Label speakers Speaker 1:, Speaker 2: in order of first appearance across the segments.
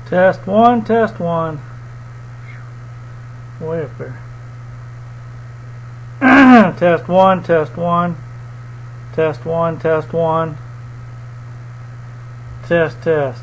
Speaker 1: Test one, test one. Way up there. Test one, test one. Test one, test one. Test, test.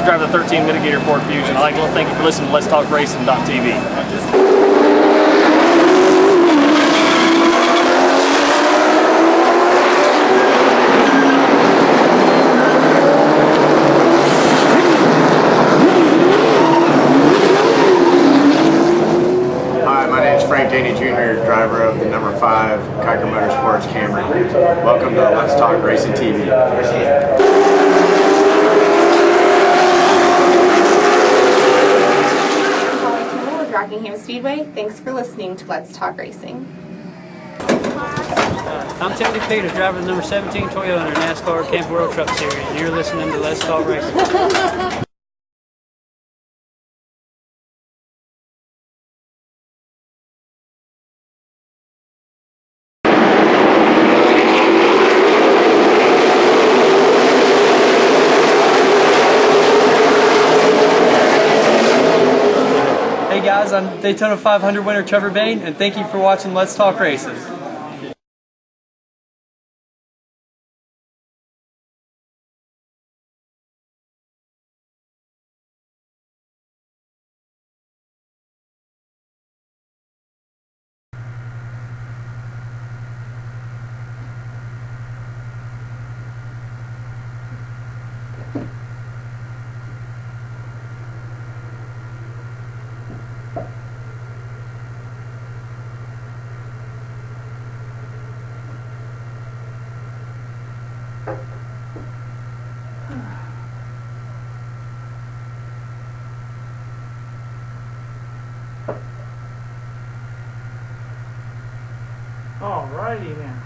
Speaker 2: Driver the 13 Mitigator Ford Fusion. I'd like to thank you for listening to Let's Talk Racing.tv.
Speaker 3: Hi, my name is Frank Daney Jr., driver of the number 5 Kuykendall Motorsports Camry. Welcome to Let's Talk Racing TV.
Speaker 4: Rockingham Speedway. Thanks for listening to Let's Talk Racing.
Speaker 5: I'm Tony Peter, driver of the number 17 Toyota in the NASCAR Camp World Truck Series, and you're listening to Let's Talk Racing. Hey guys, I'm Daytona 500 winner Trevor Bain, and thank you for watching Let's Talk Racing.
Speaker 1: Alrighty then.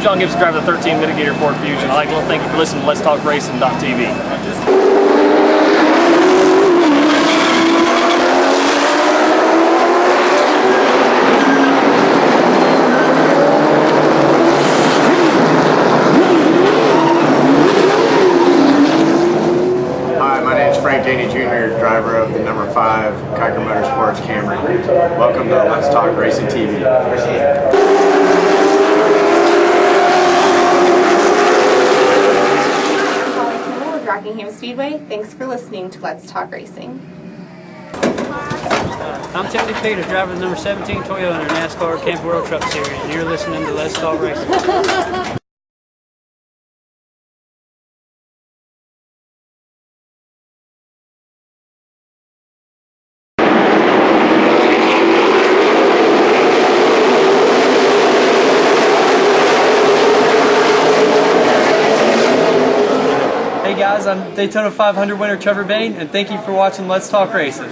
Speaker 2: John Gibson, driver of the 13 Mitigator Ford Fusion. I'd like to thank you for listening to Let's Talk Racing.tv.
Speaker 3: Driver of the number 5 Kuykendall Motorsports Camry. Welcome to Let's Talk Racing TV.
Speaker 4: With Rockingham Speedway, thanks for listening to Let's Talk Racing.
Speaker 5: I'm Tony Peter, driver of the number 17 Toyota NASCAR Camp World Truck Series, and you're listening to Let's Talk Racing.
Speaker 6: Hey guys, I'm Daytona 500 winner Trevor Bain, and thank you for watching Let's Talk Racing.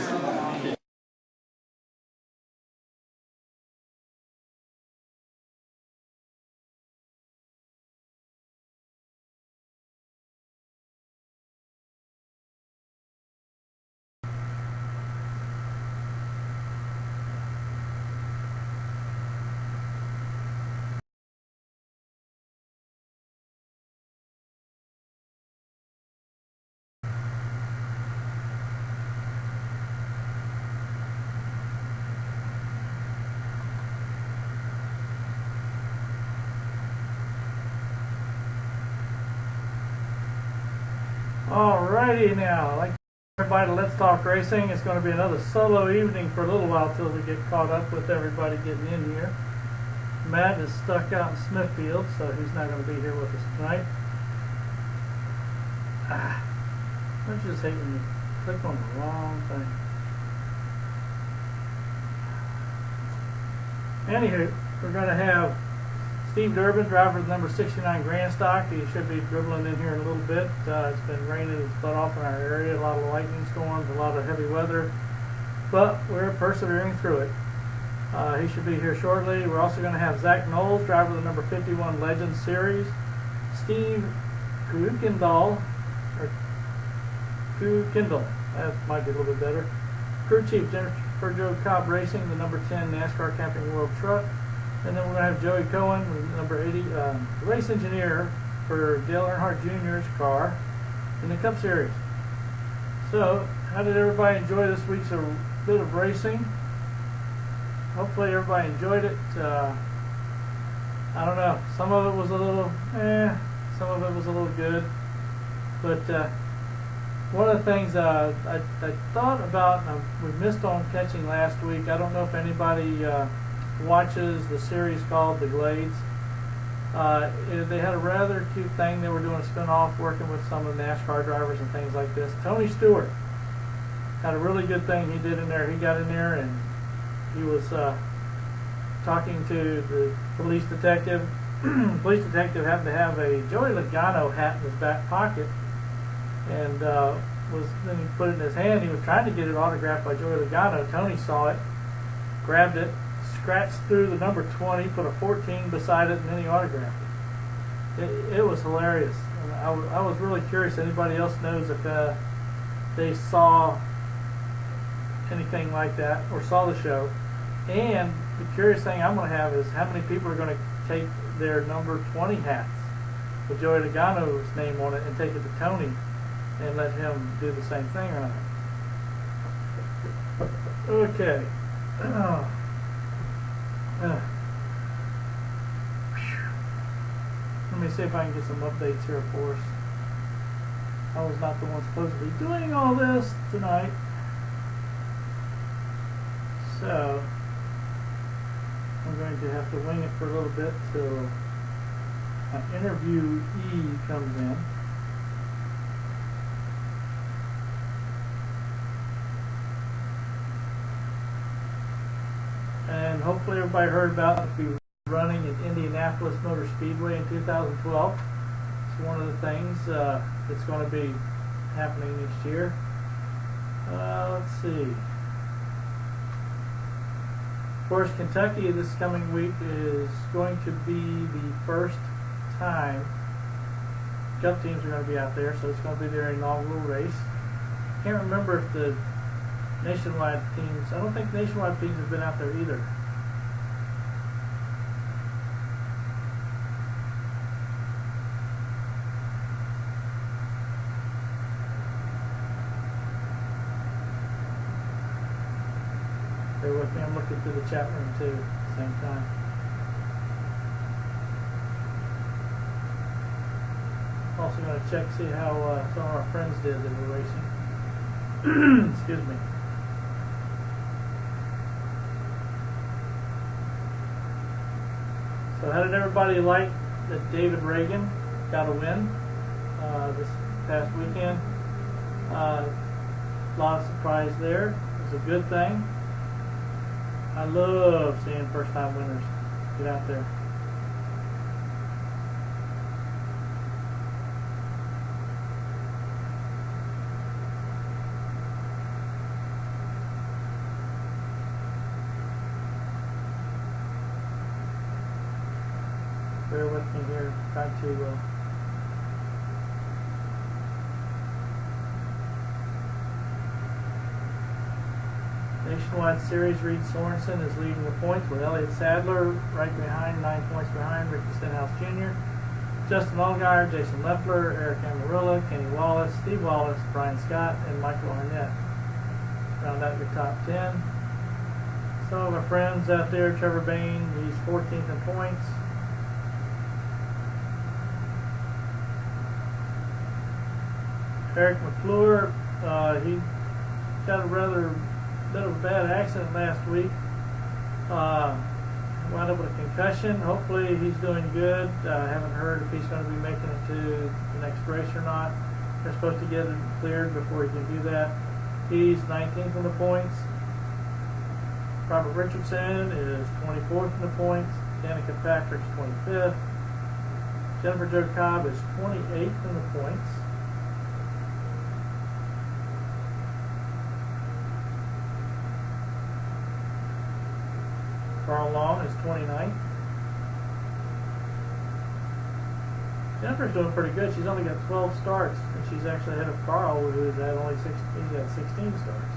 Speaker 1: Alrighty now, I'd like to everybody to Let's Talk Racing. It's going to be another solo evening for a little while till we get caught up with everybody getting in here. Matt is stuck out in Smithfield, so he's not going to be here with us tonight. I just hate when you click on the wrong thing. Anywho, we're going to have Steven Durbin, driver of the number 69 Grand Stock. He should be dribbling in here in a little bit. It's been raining its butt off in our area, a lot of lightning storms, a lot of heavy weather, but we're persevering through it. He should be here shortly. We're also going to have Knowles, driver of the number 51 Legends Series. Steve Kuykendall, that might be a little bit better. Crew Chief Jennifer Joe Cobb Racing, the number 10 NASCAR Camping World Truck. And then we're going to have Joey Cohen, number 80, race engineer for Dale Earnhardt Jr.'s car in the Cup Series. So, how did everybody enjoy this week's bit of racing? Hopefully everybody enjoyed it. I don't know. Some of it was a little, some of it was a little good. But one of the things I thought about, we missed on catching last week. I don't know if anybody watches the series called The Glades. They had a rather cute thing. They were doing a spin-off working with some of the NASCAR drivers and things like this. Tony Stewart had a really good thing he did in there. He got in there and he was talking to the police detective. The police detective happened to have a Joey Logano hat in his back pocket, and then he put it in his hand. He was trying to get it autographed by Joey Logano. Tony saw it, grabbed it, scratched through the number 20, put a 14 beside it, and then he autographed it. It was hilarious. And I was really curious. Anybody else knows if they saw anything like that or saw the show? And the curious thing I'm going to have is how many people are going to take their number 20 hats with Joey Logano's name on it and take it to Tony and let him do the same thing on it. Okay. Let me see if I can get some updates here for us. I was not the one supposed to be doing all this tonight. So I'm going to have to wing it for a little bit till my interviewee comes in. And hopefully everybody heard about it. Running at Indianapolis Motor Speedway in 2012. It's one of the things that's going to be happening next year. Let's see. Of course, Kentucky this coming week is going to be the first time. Cup teams are going to be out there, so it's going to be their inaugural race. Can't remember if the nationwide teams, I don't think nationwide teams have been out there either. Bear with me, I'm looking through the chat room too at the same time. Also going to check, see how some of our friends did that were racing. Excuse me. So how did everybody like that David Reagan got a win this past weekend? A lot of surprise there. It's a good thing. I love seeing first-time winners get out there. Bear with me here, trying to Nationwide Series, Reed Sorensen is leading the points with Elliott Sadler right behind, 9 points behind, Ricky Stenhouse Jr., Justin Allgaier, Jason Leffler, Eric Amarilla, Kenny Wallace, Steve Wallace, Brian Scott, and Michael Arnett. Round out your top 10. Some of our friends out there, Trevor Bain, he's 14th in points. Eric McClure, he got a rather bit of a bad accident last week. Wound up with a concussion. Hopefully he's doing good. I haven't heard if he's going to be making it to the next race or not. They're supposed to get it cleared before he can do that. He's 19th in the points. Robert Richardson is 24th in the points. Danica Patrick's 25th. Jennifer Jo Cobb is 28th in the points. Carl Long is 29th. Jennifer's doing pretty good. She's only got 12 starts, and she's actually ahead of Carl, who's at only 16. He's got 16 starts.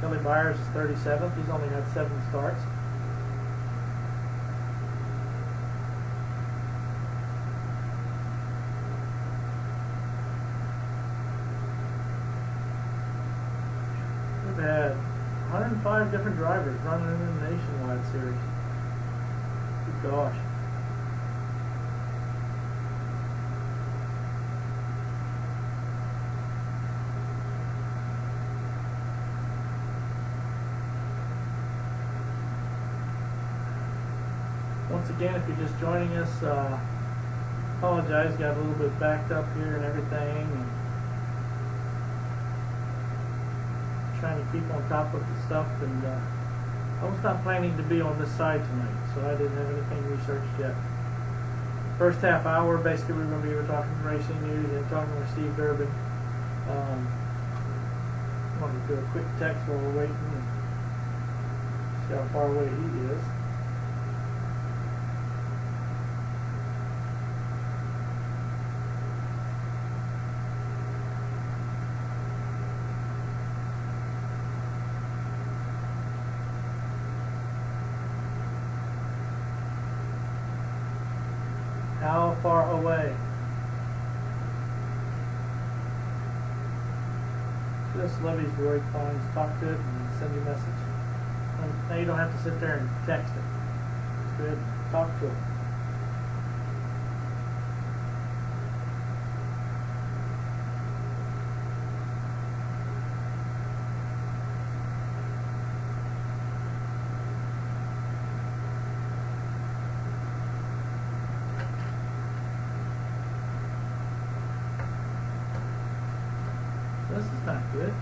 Speaker 1: Kelly Byers is 37th. He's only had 7 starts. We've had 105 different drivers running in the Nationwide Series. Good gosh. Once again, if you're just joining us, apologize, got a little bit backed up here and everything, and trying to keep on top of the stuff, and I was not planning to be on this side tonight, so I didn't have anything researched yet. First half hour, basically we're going to be talking racing news and talking with Steve Durbin. I wanted to do a quick text while we're waiting and see how far away he is. How far away? Just Levy's Roy Collins. Talk to it and send you a message. Now you don't have to sit there and text it. Just go ahead and talk to it. This is not good.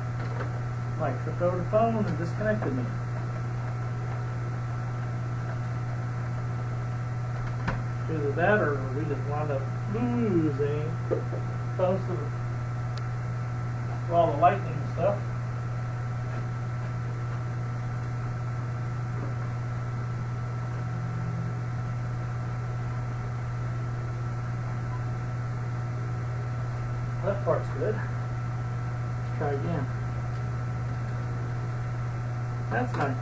Speaker 1: Mike tripped over the phone and disconnected me. Either that or we just wound up losing most of all the lightning and stuff. that part's good. Let's try again. That's not good.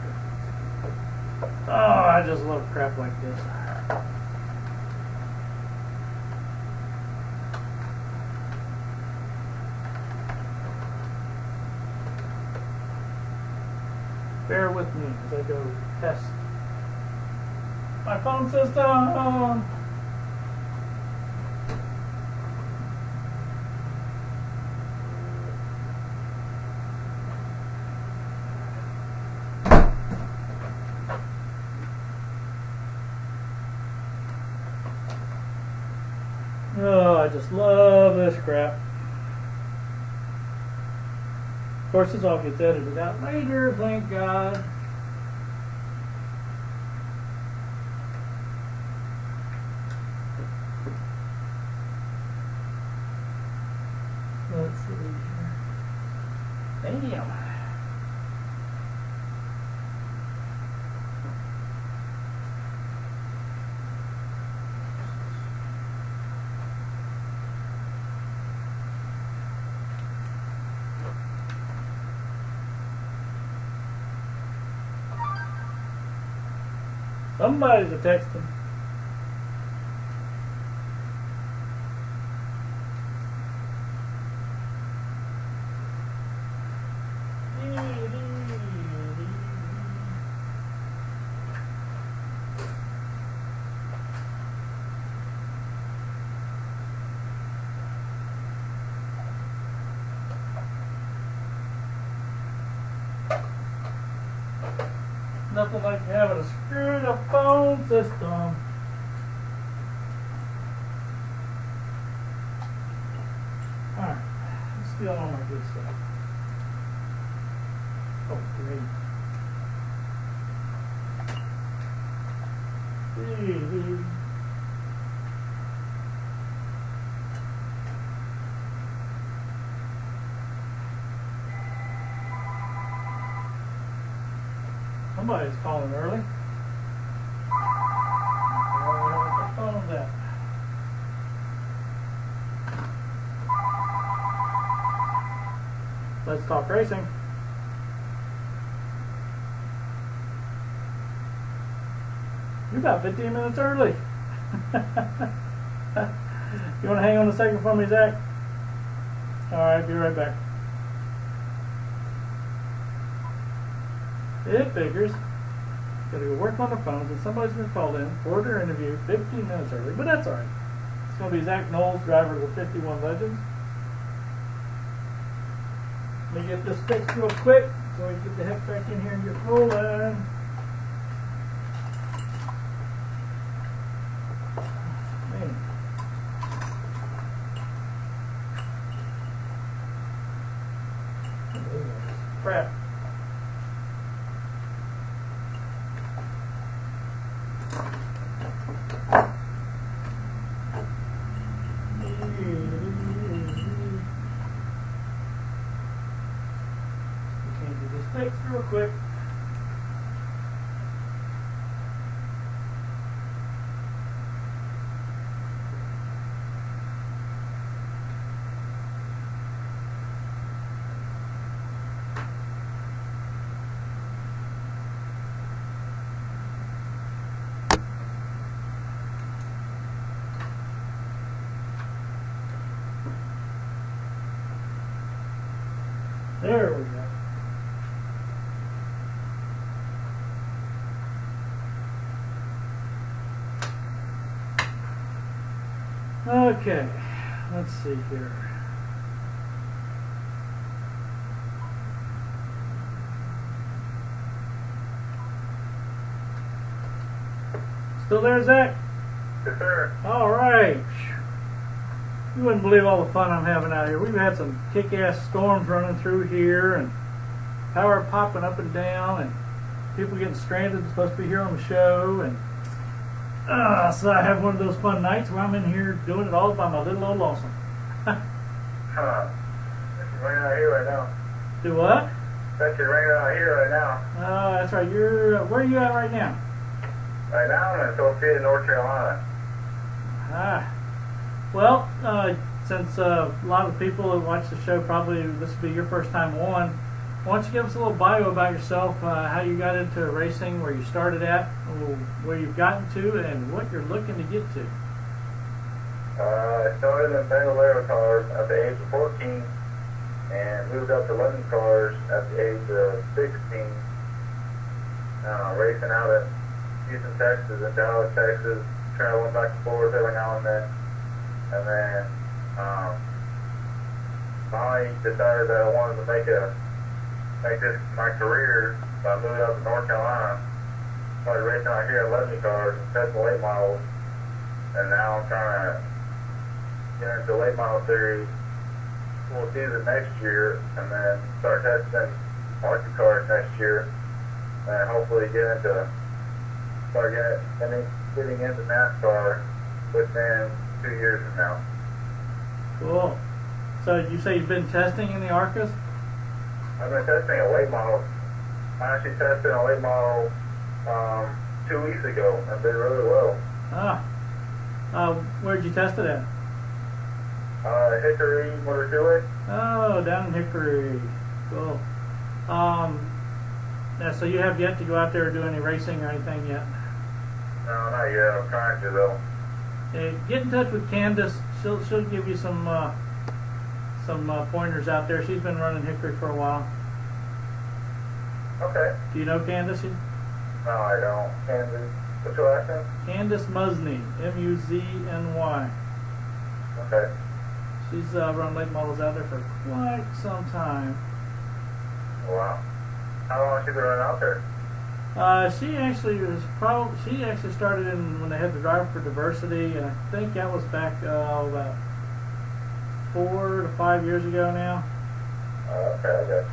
Speaker 1: Oh, I just love crap like this. Bear with me as I go test my phone system. Oh, I just love this crap. Of course, this all gets edited out later, thank God. Let's see here. Damn. Somebody's a texting. Nothing like having a screwed up phone system. Alright, let's steal all my good stuff. Oh, great. Somebody's calling early. What phone is that? Let's Talk Racing. You're about 15 minutes early. You want to hang on a second for me, Zach? Alright, be right back. It figures. Gotta go work on the phones, and somebody's been called in for their interview 15 minutes early, but that's alright. It's going to be Zach Knowles, driver of the 51 Legends. Let me get this fixed real quick so we can get the heck back in here and get rolling. Man. Crap. Fix real quick. There we go. Okay, let's see here. Still there, Zach?
Speaker 3: Yes, sir.
Speaker 1: All right. You wouldn't believe all the fun I'm having out here. We've had some kick-ass storms running through here, and power popping up and down, and people getting stranded supposed to be here on the show, and so I have one of those fun nights where I'm in here doing it all by my little old lonesome.
Speaker 3: It's raining out here right now.
Speaker 1: Do what?
Speaker 3: It's raining out here right now.
Speaker 1: Oh, that's right. You're where are you at right now?
Speaker 3: Right now I'm in Sophia, North Carolina.
Speaker 1: Well, since a lot of the people that watch the show probably this will be your first time on, why don't you give us a little bio about yourself, how you got into racing, where you started at, where you've gotten to, and what you're looking to get to.
Speaker 7: I started in Bandolero cars at the age of 14 and moved up to London cars at the age of 16, racing out in Houston, Texas and Dallas, Texas, traveling back and forth every now and then. And then finally decided that I wanted to make this my career, so I moved up to North Carolina, started racing out here at London cars and testing late models, and now I'm trying to get into late model series full season next year, and then start testing market cars next year, and hopefully getting into NASCAR within 2 years from now.
Speaker 1: Cool. So you say you've been testing in the ARCAs?
Speaker 7: I've been testing a late model. I actually tested a late model 2 weeks ago and did really well.
Speaker 1: Where'd you test it at?
Speaker 7: Hickory Motor Speedway.
Speaker 1: Oh, down in Hickory. Cool. Yeah, so you have yet to go out there or do any racing or anything yet?
Speaker 7: No, not yet. I'm trying to though.
Speaker 1: Get in touch with Candace. She'll give you some pointers out there. She's been running Hickory for a while.
Speaker 7: Okay.
Speaker 1: Do you know Candace?
Speaker 7: No, I don't. Candace. What's your last name?
Speaker 1: Candace Muzny. M-U-Z-N-Y.
Speaker 7: Okay.
Speaker 1: She's run late models out there for quite some time.
Speaker 7: Wow. How long has she been running out there?
Speaker 1: She actually started in when they had the Driver for Diversity, and I think that was back about 4 to 5 years ago now.
Speaker 7: Okay, I guess.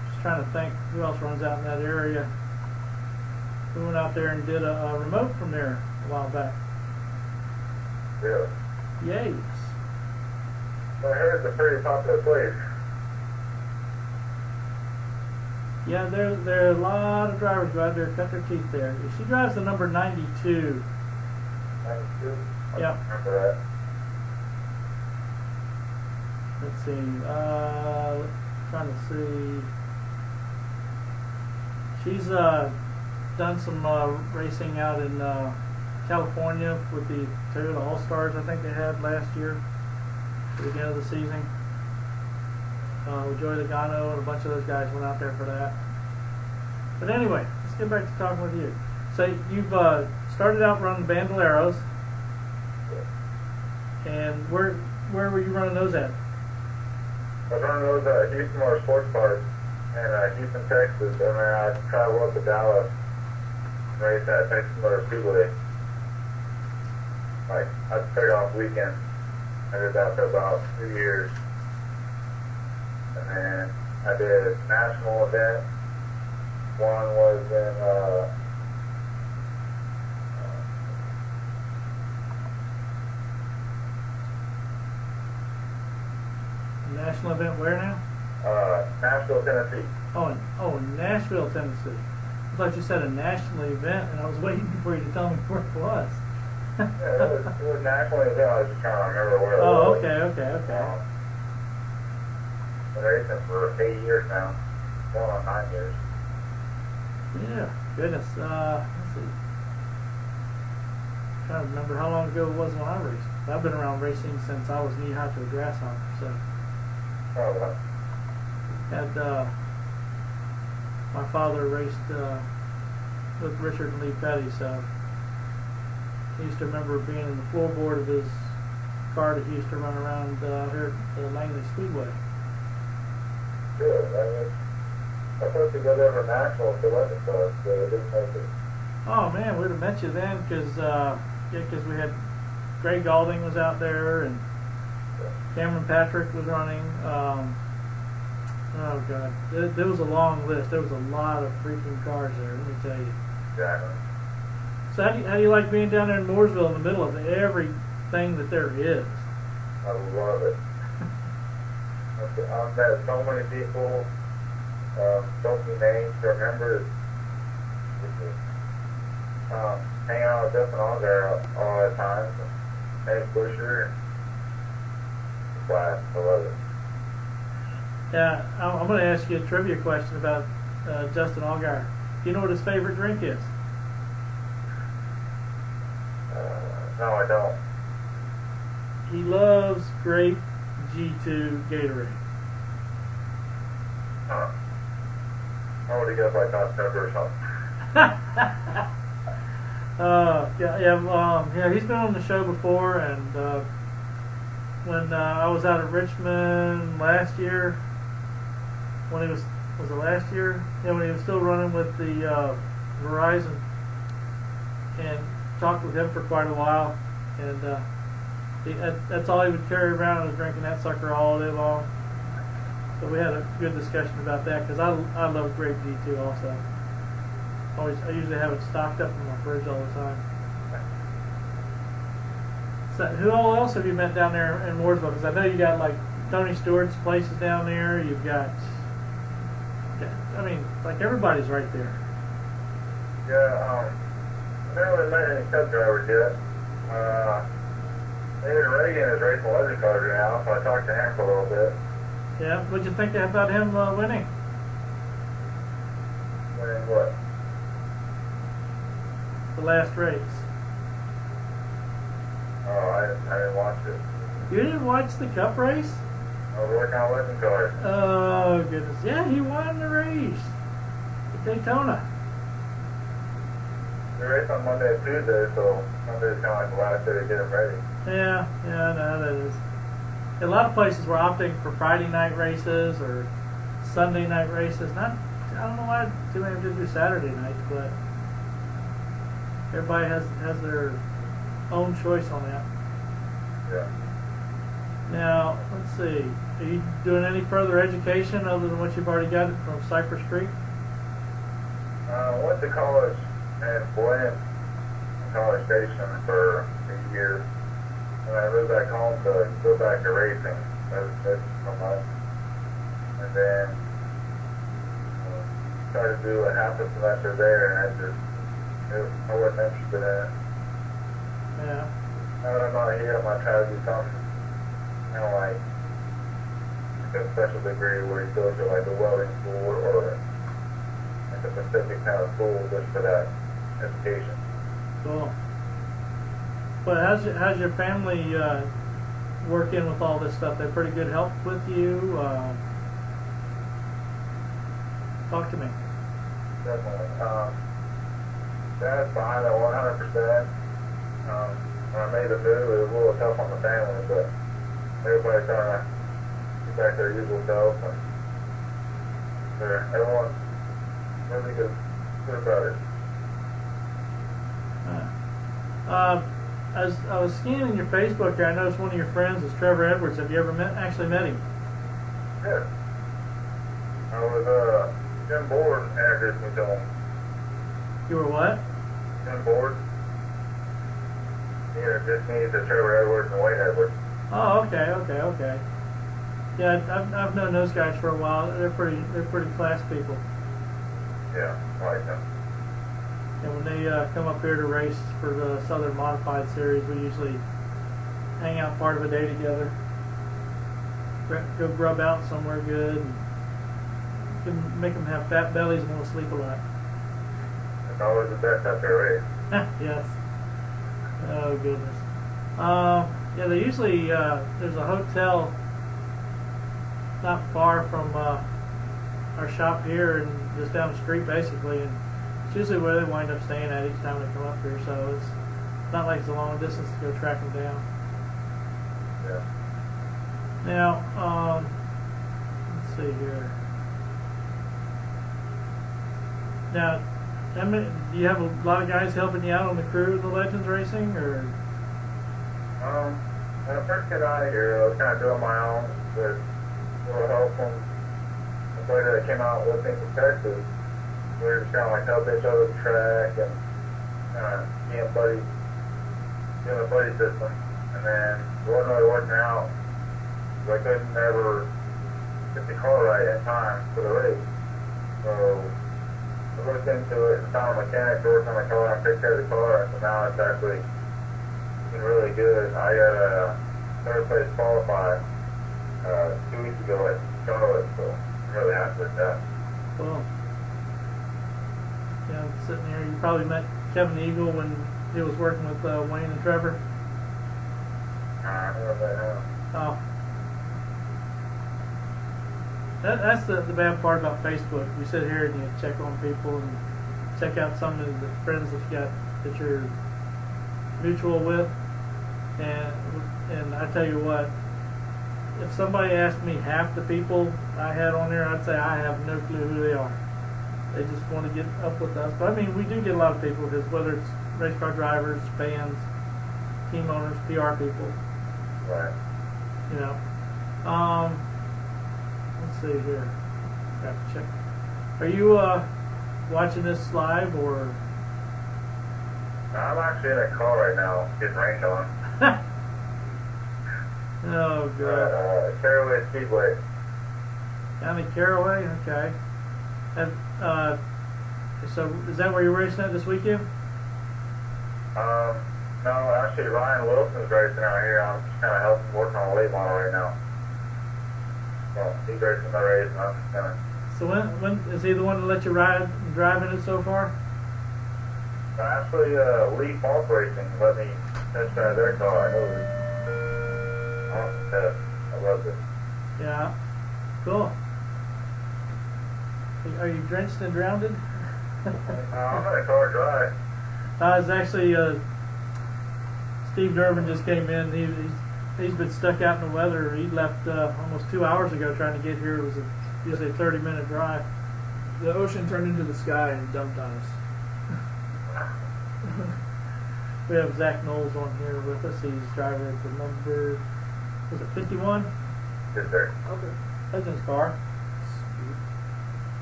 Speaker 1: Just trying to think who else runs out in that area. We went out there and did a remote from there a while back.
Speaker 7: Really?
Speaker 1: Yes.
Speaker 7: Well, I heard it's a pretty popular place.
Speaker 1: Yeah, there are a lot of drivers go out there and cut their teeth there. She drives the number 92.
Speaker 7: 92?
Speaker 1: Yeah.
Speaker 7: Remember that.
Speaker 1: Let's see. Trying to see. She's done some racing out in California with the Toyota All-Stars, I think they had last year at the beginning of the season. Joey Logano and a bunch of those guys went out there for that. But anyway, let's get back to talking with you. So you've started out running Bandoleros, and where were you running those at?
Speaker 7: I was running those at Houston Motor Sports Park in Houston, Texas, and then I traveled up to Dallas and raced at Texas Motor Speedway. Like, I took off weekend. I did that for about 2 years. And then I did a national event. One was in
Speaker 1: National event where now?
Speaker 7: Nashville, Tennessee.
Speaker 1: Oh, Nashville, Tennessee. I thought you said a national event, and I was waiting for you to tell me where it was.
Speaker 7: Yeah, it was a national event. I was just trying to remember where it was.
Speaker 1: Oh, okay.
Speaker 7: Been racing for 8 years now. Going on 9 years.
Speaker 1: Yeah, goodness. Let's see. I'm trying to remember how long ago it was when I raced. I've been around racing since I was knee-high to a grasshopper, so.
Speaker 7: Oh, well.
Speaker 1: Had my father raced with Richard and Lee Petty, so he used to remember being in the floorboard of his car that he used to run around here at the Langley Speedway.
Speaker 7: Good. I was supposed to go there for nationals to London, but it didn't make it.
Speaker 1: Oh man, we'd have met you then, because we had Greg Galding was out there, and Cameron Patrick was running. Oh God, there was a long list. There was a lot of freaking cars there. Let me tell you.
Speaker 7: Exactly.
Speaker 1: So how do you like being down there in Mooresville in the middle of everything that there is?
Speaker 7: I love it. I've met so many people, so many names to remember. Hanging out with Jeff and all there all the time. Nate Busher, blast. I love it.
Speaker 1: Yeah, I'm going to ask you a trivia question about Justin Allgaier. Do you know what his favorite drink is?
Speaker 7: No, I don't.
Speaker 1: He loves grape G2 Gatorade.
Speaker 7: Huh. I would have guessed like hot pepper or something.
Speaker 1: Yeah, he's been on the show before, and when I was out at Richmond last year, when he was it last year? Yeah, when he was still running with the Verizon, and talked with him for quite a while, and that's all he would carry around, was drinking that sucker all day long. So we had a good discussion about that, because I love grape G2 also. I usually have it stocked up in my fridge all the time. So who all else have you met down there in Mooresville? Because I know you got like Tony Stewart's places down there. You've got, I mean, like everybody's right there.
Speaker 7: Yeah, I never really met any truck drivers yet. David Reagan is racing legend cars right now, so I talked to him for a little bit.
Speaker 1: Yeah, what'd you think about him winning?
Speaker 7: Winning what?
Speaker 1: The last race.
Speaker 7: Oh, I didn't watch it.
Speaker 1: You didn't watch the Cup race?
Speaker 7: I was working on legend cars.
Speaker 1: Oh goodness! Yeah, he won the race at Daytona.
Speaker 7: We race on Monday and Tuesday, so Monday's kind of like the last day to get them ready.
Speaker 1: Yeah, I know that is. A lot of places were opting for Friday night races or Sunday night races. I don't know why too many did do Saturday nights, but everybody has their own choice on that.
Speaker 7: Yeah.
Speaker 1: Now, let's see. Are you doing any further education other than what you've already got from Cypress Creek?
Speaker 7: I went to college in Blaine, College Station for a year. And I moved back home to go back to racing. That's so much. And then tried to do a half a semester there, and I wasn't interested in it.
Speaker 1: Yeah.
Speaker 7: Now that I'm out here, I'm going to try to do something kind of like a special degree where you go to like a welding school or like a specific kind of school just for that education.
Speaker 1: Cool. But how's your family work in with all this stuff? They're pretty good help with you? Talk to me.
Speaker 7: Definitely. Dad's behind it 100%. When I made the move, it was a little tough on the family, but everybody's trying to get back their usual self, and everyone's really good about it.
Speaker 1: As I was scanning your Facebook here, I noticed one of your friends is Trevor Edwards. Have you ever actually met him?
Speaker 7: Yeah. I was, Jim Board introduced me to him.
Speaker 1: You were what?
Speaker 7: Jim Board. He introduced me to Trevor Edwards and Wayne Edwards.
Speaker 1: Oh, okay. Yeah, I've known those guys for a while. They're pretty class people.
Speaker 7: Yeah, I like them.
Speaker 1: And when they come up here to race for the Southern Modified Series, we usually hang out part of a day together. Go grub out somewhere good, and can make them have fat bellies and want to sleep a lot.
Speaker 7: It's always the best after a race.
Speaker 1: Yes. Oh goodness. Yeah, they usually there's a hotel not far from our shop here, and just down the street basically, and it's usually where they wind up staying at each time they come up here. So it's not like it's a long distance to go track them down.
Speaker 7: Yeah.
Speaker 1: Now, let's see here. Now, do you have a lot of guys helping you out on the crew of the Legends Racing, or?
Speaker 7: When I first got out of here, I was kind of doing my own with a little help from the lady that came out with me from Texas. We were just kind of like helping each other the track and being buddies, doing a buddy system. And then it wasn't really working out. So I couldn't ever get the car right in time for the race. So I looked into it and found a mechanic to work on the car and take care of the car. And so now it's actually been really good. I got third place qualified 2 weeks ago at Charlotte, so I'm really happy with that.
Speaker 1: Cool. Yeah, I'm sitting here. You probably met Kevin Eagle when he was working with Wayne and Trevor.
Speaker 7: I don't know that now.
Speaker 1: Oh. That's the bad part about Facebook. You sit here and you check on people and check out some of the friends that you got that you're mutual with, and I tell you what, if somebody asked me half the people I had on there, I'd say I have no clue who they are. They just want to get up with us. But I mean, we do get a lot of people, because whether it's race car drivers, fans, team owners, PR people.
Speaker 7: Right.
Speaker 1: You know. Let's see here. Got to check. Are you watching this live or?
Speaker 7: I'm actually in a car right now, getting rained on.
Speaker 1: Oh god.
Speaker 7: Caraway Speedway.
Speaker 1: Down in Caraway, okay. And, so is that where you're racing at this weekend?
Speaker 7: No, actually Ryan Wilson's racing out here. I'm just kind of helping work on a late model right now. So he's racing my race, and I'm just kind of.
Speaker 1: So when is he the one to let you drive in it so far?
Speaker 7: Actually, Lee Falk Racing let me test drive their car. It was awesome test. I loved it.
Speaker 1: Yeah. Cool. Are you drenched and drowned?
Speaker 7: I'm in a car dry.
Speaker 1: It's actually Steve Durbin just came in. He's been stuck out in the weather. He left almost 2 hours ago trying to get here. It was usually a 30-minute drive.
Speaker 8: The ocean turned into the sky and dumped on us.
Speaker 1: We have Zach Knowles on here with us. He's driver for number, was it 51?
Speaker 7: Yes, sir.
Speaker 8: Okay.
Speaker 1: That's in his car.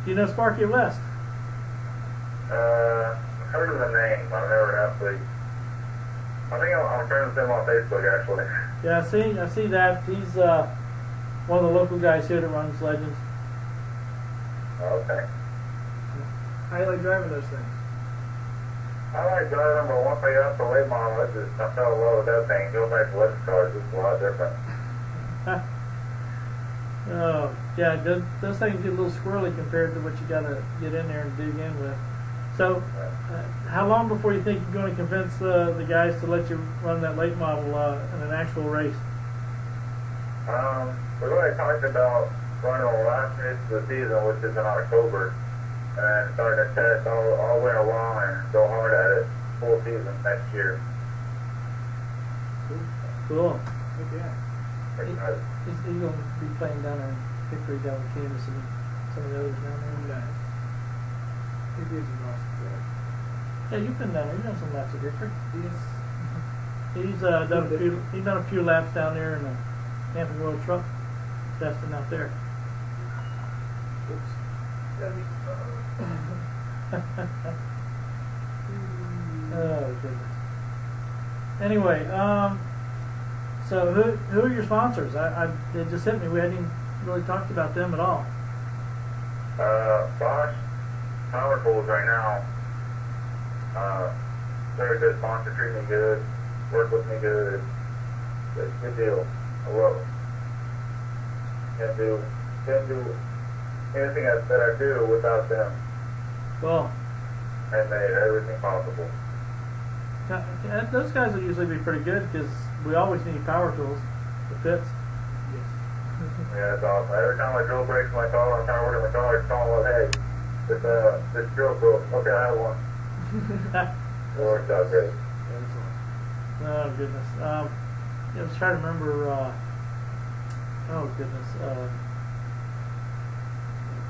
Speaker 1: Do you know Sparky West?
Speaker 7: I've heard of the name. I've never actually. I think I'm friends with him on Facebook, actually.
Speaker 1: Yeah, I see that. He's one of the local guys here that runs Legends.
Speaker 7: Oh, okay.
Speaker 8: How do you like driving those things?
Speaker 7: I like driving, but once I got up to late model, I fell in love with that thing. Going back to legend cars, it's a lot different.
Speaker 1: Oh, yeah, those things get a little squirrely compared to what you got to get in there and dig in with. So, how long before you think you're going to convince the guys to let you run that late model in an actual race?
Speaker 7: We've already talked about running the last race of the season, which is in October, and starting to test all winter long and go hard at it full season next year.
Speaker 1: Cool.
Speaker 8: Okay.
Speaker 1: He's going to be playing down there in Hickory down with Candace and some of the others down there.
Speaker 8: Nice. It gives you lots of joy.
Speaker 1: Yeah, you've been down there. You've done some laps at Hickory.
Speaker 8: Yes.
Speaker 1: He's done a few laps down there in the Camping World Truck testing out there.
Speaker 8: Oops.
Speaker 1: Oh goodness. Anyway, so who are your sponsors? It just hit me. We hadn't even really talked about them at all.
Speaker 7: Bosch Power Tools right now. Very good sponsor, treat me good, work with me good. It's a good deal. I love it. Can't do anything that I do without them.
Speaker 1: Well,
Speaker 7: They made everything possible.
Speaker 1: those guys will usually be pretty good because we always need power tools. The pits.
Speaker 7: Yeah, that's awesome. Every time I drill brakes in my car, I'm trying to work on my car, I call them, hey, this drill broke. Okay, I have one. It worked out great.
Speaker 1: Oh goodness. I was trying to remember. Oh goodness.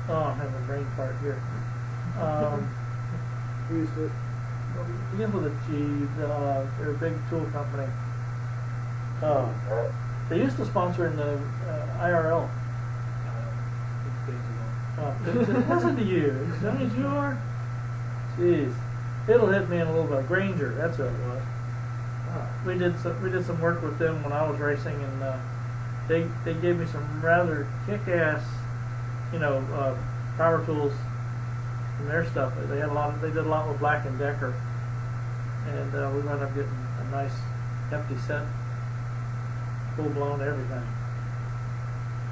Speaker 1: I'm having a brain fart here.
Speaker 8: Used it.
Speaker 1: Begins with a G. They're a big tool company. They used to sponsor in the IRL. Listen to you. As young as you are. Jeez, it'll hit me in a little bit. Granger, that's what it was. We did some work with them when I was racing, and they gave me some rather kick-ass, power tools from their stuff. They did a lot with Black and Decker, and we wound up getting a nice hefty set, full blown everything.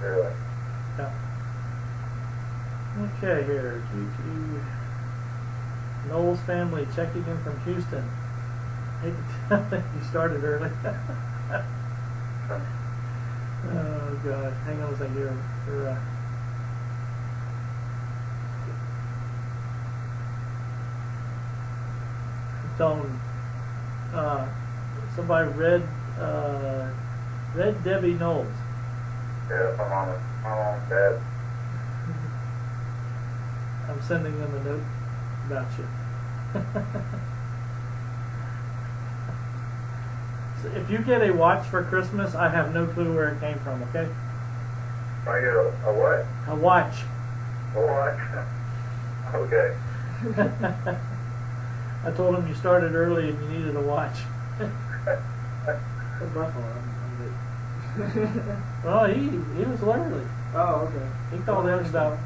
Speaker 7: Really.
Speaker 1: Yeah. Okay, here. GG. Knowles family checking in from Houston. Hate to tell you, you started early. Oh God! Hang on a second here. Telling somebody read Debbie Knowles.
Speaker 7: Yeah, my mom's dad.
Speaker 1: I'm sending them a note about you. So if you get a watch for Christmas, I have no clue where it came from, okay?
Speaker 7: I get a what?
Speaker 1: A watch.
Speaker 7: A watch? Okay.
Speaker 1: I told him you started early and you needed a watch.
Speaker 8: That's my fault. I'm late.
Speaker 1: Well, he was early.
Speaker 8: Oh, okay.
Speaker 1: He called in about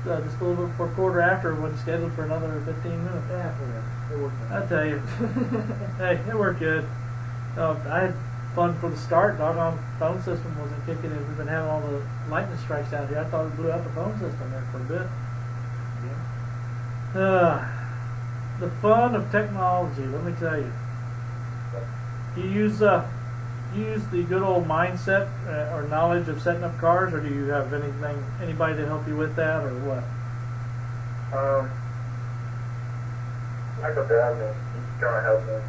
Speaker 1: just a little bit before quarter after, when scheduled for another 15 minutes.
Speaker 8: Yeah, whatever. It worked out.
Speaker 1: I tell you. Hey, it worked good. I had fun for the start. Doggone phone system wasn't kicking in. We've been having all the lightning strikes out here. I thought we blew out the phone system there for a bit.
Speaker 8: Yeah.
Speaker 1: The fun of technology, let me tell you. Do you use the good old mindset or knowledge of setting up cars, or do you have anybody to help you with that, or what?
Speaker 7: Michael Durbin, he's trying to help me.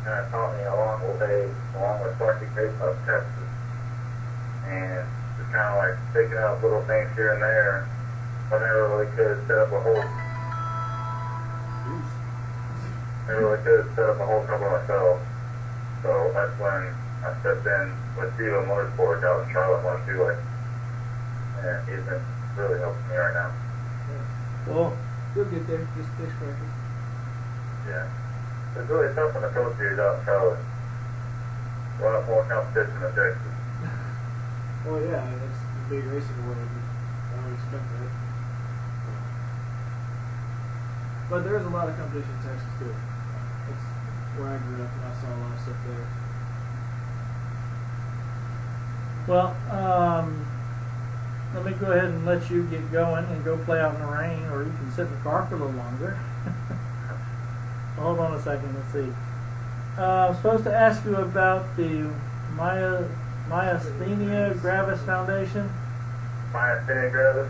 Speaker 7: Kind of taught me along the way, along with Clarky Cape of Texas. And just kind of like picking out little things here and there. But I never really could set up a whole trouble myself. So that's when I stepped in with Steven Motorsports out in Charlotte one too. And he's been really helping me right now.
Speaker 1: Cool.
Speaker 8: You'll get there. Just fix practice.
Speaker 7: Yeah. It's really tough on the Pro Series out in Charlotte. A lot more competition in Texas.
Speaker 8: Well, yeah, it's the big racing world. I would expect that. But there's a lot of competition in Texas too. That's where I grew up, and I saw a lot of stuff there.
Speaker 1: Well, let me go ahead and let you get going and go play out in the rain, or you can sit in the car for a little longer. Hold on a second, let's see. I'm supposed to ask you about the Myasthenia Gravis Foundation.
Speaker 7: Myasthenia gravis?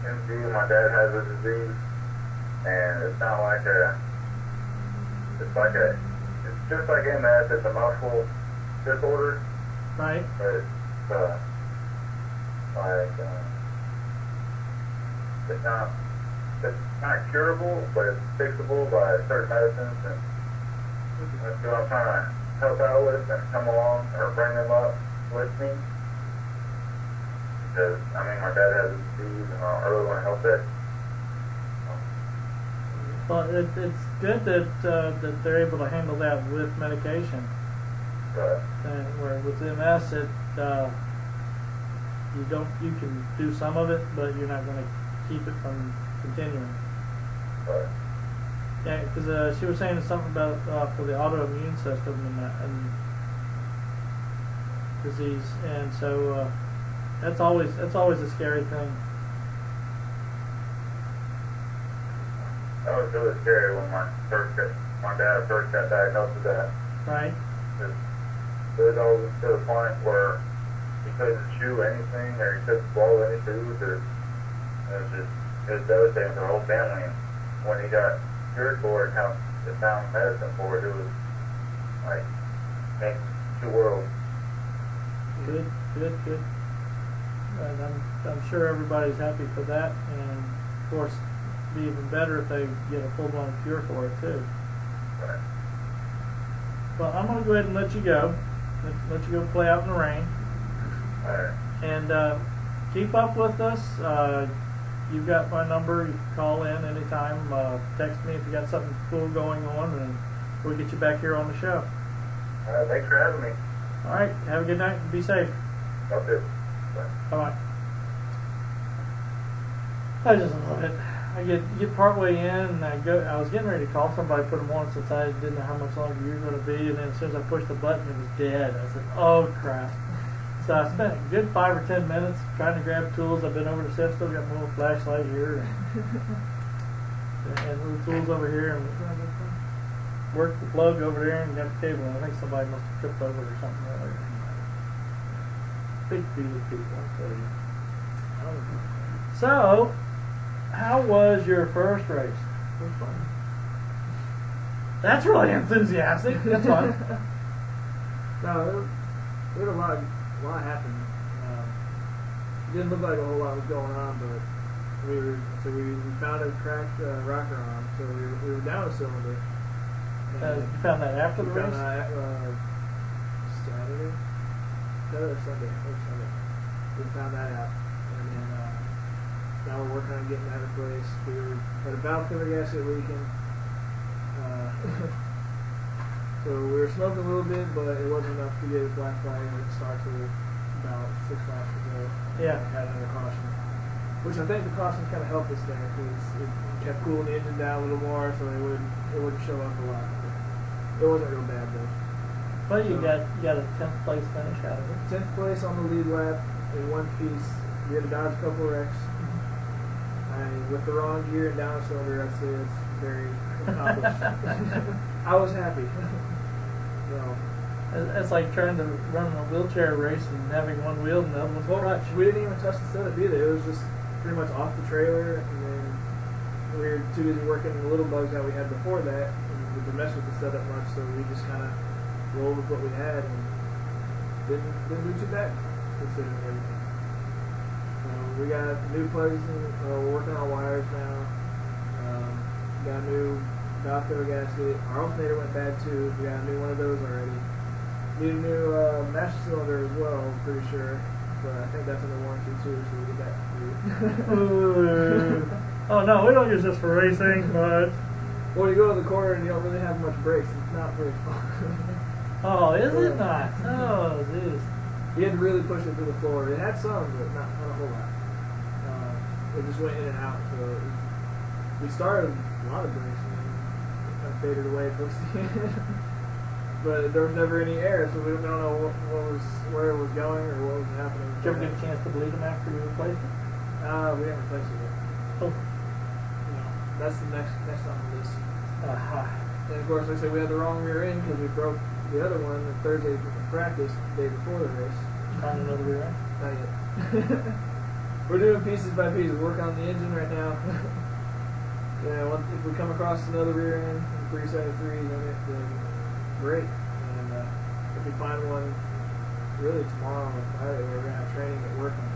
Speaker 7: MG, my dad has a disease, and it's not like it's just like MS, it's a muscle disorder.
Speaker 1: Right.
Speaker 7: But it's it's not curable, but it's fixable by certain medicines, and that's what I'm trying to help out with and come along or bring them up with me. Because, my dad has a disease and I really want to help it.
Speaker 1: Well, it's good that they're able to handle that with medication.
Speaker 7: Right.
Speaker 1: And where with MS, you can do some of it, but you're not going to keep it from continuing.
Speaker 7: Right.
Speaker 1: Yeah, because she was saying something about for the autoimmune system and disease, and so that's always a scary thing.
Speaker 7: That was really scary when my dad first got diagnosed with that.
Speaker 1: Right.
Speaker 7: It was all to the point where he couldn't chew anything or he couldn't swallow any food, or it was devastating for the whole family. And when he got cured for it, and they found medicine for it, it was like making two worlds.
Speaker 1: Good. And I'm sure everybody's happy for that, and of course, it'd be even better if they get a full-blown cure for it too.
Speaker 7: Right.
Speaker 1: Well, I'm going to go ahead and let you go. Let you go play out in the rain.
Speaker 7: All right.
Speaker 1: And keep up with us. You've got my number. You can call in anytime. Text me if you got something cool going on, and we'll get you back here on the show.
Speaker 7: All right. Thanks for having me.
Speaker 1: All right. Have a good night and be safe.
Speaker 7: Okay. Bye.
Speaker 1: Bye-bye. I just love it. I get partway in, and I was getting ready to call somebody, put them on, since I didn't know how much longer you were going to be, and then as soon as I pushed the button, it was dead. I said, oh, crap. So I spent a good 5 or 10 minutes trying to grab tools. I've been over to Seth, still got my little flashlight here and little tools over here, and worked the plug over there and got the cable. I think somebody must have tripped over it or something earlier. Big deal of people, I tell you. So, how was your first race? It was fun. That's really enthusiastic. That's fun.
Speaker 8: No, we had a lot happened. Didn't look like a whole lot was going on, but we found a cracked rocker arm, so we were down a cylinder.
Speaker 1: You found that after the race?
Speaker 8: We found that Saturday? Saturday or Sunday? We found that out, and then now we're working on getting that replaced. We had a valve cover gasket leaking. So we were smoking a little bit, but it wasn't enough to get a black flag. It started about 6 laps ago.
Speaker 1: Yeah.
Speaker 8: Had another caution, which I think the caution kind of helped us there because it kept cooling the engine down a little more, so it wouldn't show up a lot. It wasn't real bad though.
Speaker 1: But you got a 10th place finish out of it.
Speaker 8: 10th place on the lead lap in one piece. We had to dodge a couple wrecks. With the wrong gear and down a cylinder, I'd say it's very accomplished. I was happy. So,
Speaker 1: it's like trying to run a wheelchair race and having one wheel and the other one's crutch.
Speaker 8: We didn't even touch the setup either. It was just pretty much off the trailer, and then we were too busy working the little bugs that we had before that, and we didn't mess with the setup much, so we just kind of rolled with what we had and didn't do too bad considering everything. We got new plugs and we're working on wires now. Got a new valve cover gasket. Our alternator went bad too. We got a new one of those already. Need a new master cylinder as well, I'm pretty sure. But I think that's under warranty too, so we'll get that free.
Speaker 1: Oh no, we don't use this for racing, but...
Speaker 8: Well, you go to the corner and you don't really have much brakes. It's not very fun.
Speaker 1: Oh, is it not? Oh, geez.
Speaker 8: You had to really push it to the floor. It had some, but not a whole lot. It just went in and out. So we started a lot of brakes and then it kind of faded away towards the end. But there was never any air, so we don't know where it was going or what was happening.
Speaker 1: Did you ever get a chance to bleed them after you replaced it?
Speaker 8: We haven't replaced it yet.
Speaker 1: Oh.
Speaker 8: No, that's the next on the list.
Speaker 1: Uh-huh.
Speaker 8: And of course, like I said, we had the wrong rear end because we broke the other one on Thursday practice, the day before the race.
Speaker 1: Found another rear end?
Speaker 8: Not yet. We're doing pieces by pieces. We're working on the engine right now. Yeah, if we come across another rear end and 373s in it, then great. And if we find one really tomorrow or Friday, we're going to have training at work on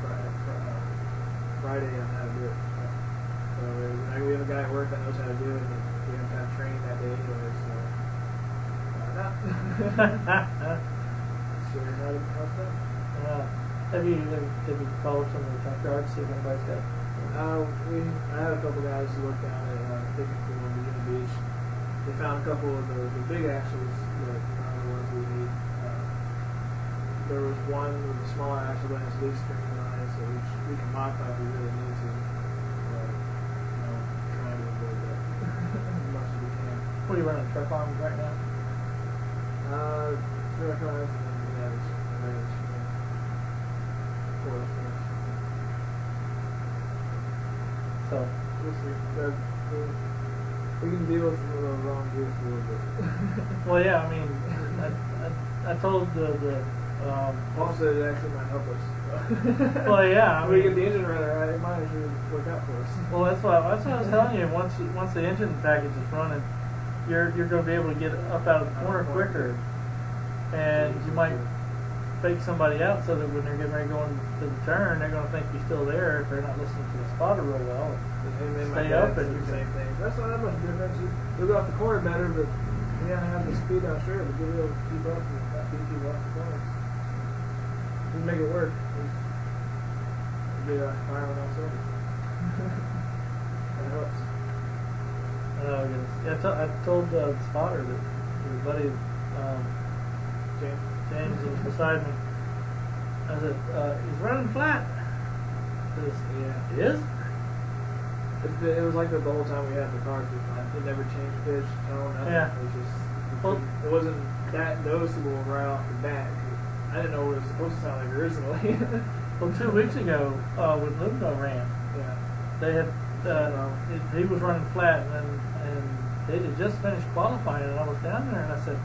Speaker 8: Friday on how to do it. So we have a guy at work that knows how to do it, and we have to have training that day anyway, so why not? Sure, how it's done.
Speaker 1: Have you called some of the junkyards, see if anybody's got it?
Speaker 8: I had a couple guys who looked down at Kuykendall and Virginia Beach. They found a couple of the big axles that are the ones we need. There was one with a smaller axle that has leaf springs on it, so we can modify if we really need to. But, trying to avoid that as much as we can.
Speaker 1: What are you running, truck arms right now?
Speaker 8: Truck arms and range.
Speaker 1: So
Speaker 8: we'll see. We can deal with the wrong gears for a little bit.
Speaker 1: well, yeah, I mean, I told the
Speaker 8: Paul said it actually might help us.
Speaker 1: well, yeah,
Speaker 8: we get the engine running right, it might actually work out for us.
Speaker 1: Well, that's what I was telling you. Once the engine package is running, you're going to be able to get up out of the corner quicker, and you might fake somebody out so that when they're getting ready to go into the turn, they're going to think you're still there if they're not listening to the spotter real well. Stay up and
Speaker 8: do the same thing. That's not that much difference. You'll go off the corner better, but you gotta have the speed on straight, but you'll be able to keep up and not beat people off the corners. You make it work. You'll be a fireman on service. That helps.
Speaker 1: I told the spotter that your buddy James was beside me. I said, he's running flat. He says, yeah, he is?
Speaker 8: It was like that the whole time we had the car. It never changed pitch, tone, nothing.
Speaker 1: Yeah.
Speaker 8: It was just, it wasn't that noticeable right off the bat. I didn't know what it was supposed to sound like originally.
Speaker 1: Well, 2 weeks ago, when Limbo ran,
Speaker 8: Yeah.
Speaker 1: they had he was running flat, and they had just finished qualifying, and I was down there, and I said,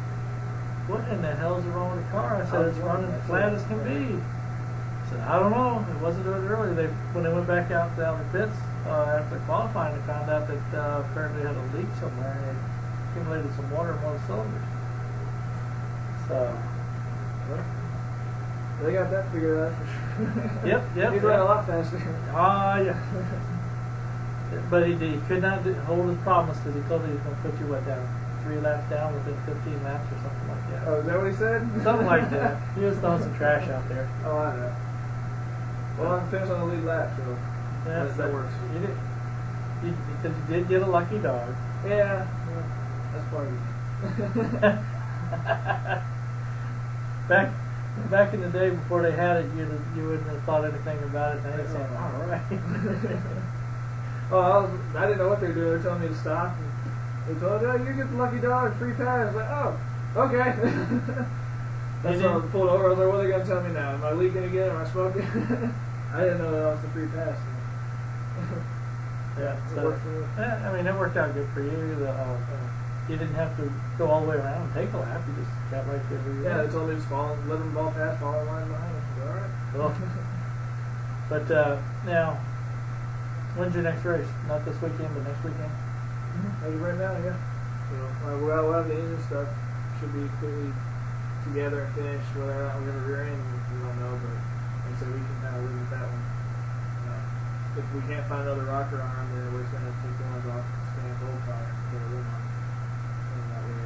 Speaker 1: "What in the hell is wrong with the car?" I said, "It's running flat as can be." I said, "I don't know. It wasn't doing it early." When they went back out down the pits after qualifying, they found out that apparently it had a leak somewhere, and it accumulated some water in one of the cylinders. So.
Speaker 8: They got that figured out for sure.
Speaker 1: Yep.
Speaker 8: He's running a lot faster.
Speaker 1: Ah, yeah. But he could not hold his promise because he told me he was going to put you down 3 laps down within 15 laps or something like that.
Speaker 8: Oh, is that what he said?
Speaker 1: Something like that. He was throwing some trash out there.
Speaker 8: Oh, I know. Well, I'm finished on the lead lap, so
Speaker 1: Yeah,
Speaker 8: that works.
Speaker 1: You did get a lucky dog.
Speaker 8: Yeah, well, that's part of it.
Speaker 1: Back in the day before they had it, you wouldn't have thought anything about it. Now you're saying, all right.
Speaker 8: Oh, I didn't know what they were doing. They were telling me to stop. And they told me, "Oh, you get the lucky dog, free pass." I was like, "Oh, okay." That's when I pulled over. I was like, "What are they going to tell me now? Am I leaking again? Am I smoking?" I didn't know that was the free pass.
Speaker 1: Yeah,
Speaker 8: It
Speaker 1: so,
Speaker 8: worked for me.
Speaker 1: I mean, it worked out good for you. You didn't have to go all the way around and take a lap. You just got right there where you
Speaker 8: Yeah,
Speaker 1: were.
Speaker 8: they told me to just let them ball pass, follow the line behind us. All right.
Speaker 1: Well, but now, when's your next race? Not this weekend, but next weekend?
Speaker 8: As of right now, yeah. So we'll have the engine stuff. Should be completely together and finished. Whether or not we have a rear end, we don't know. But like I said, we can kind of live with that one. If we can't find another rocker arm, then we're just going to take the ones off the stand old car and put a rim on. And that way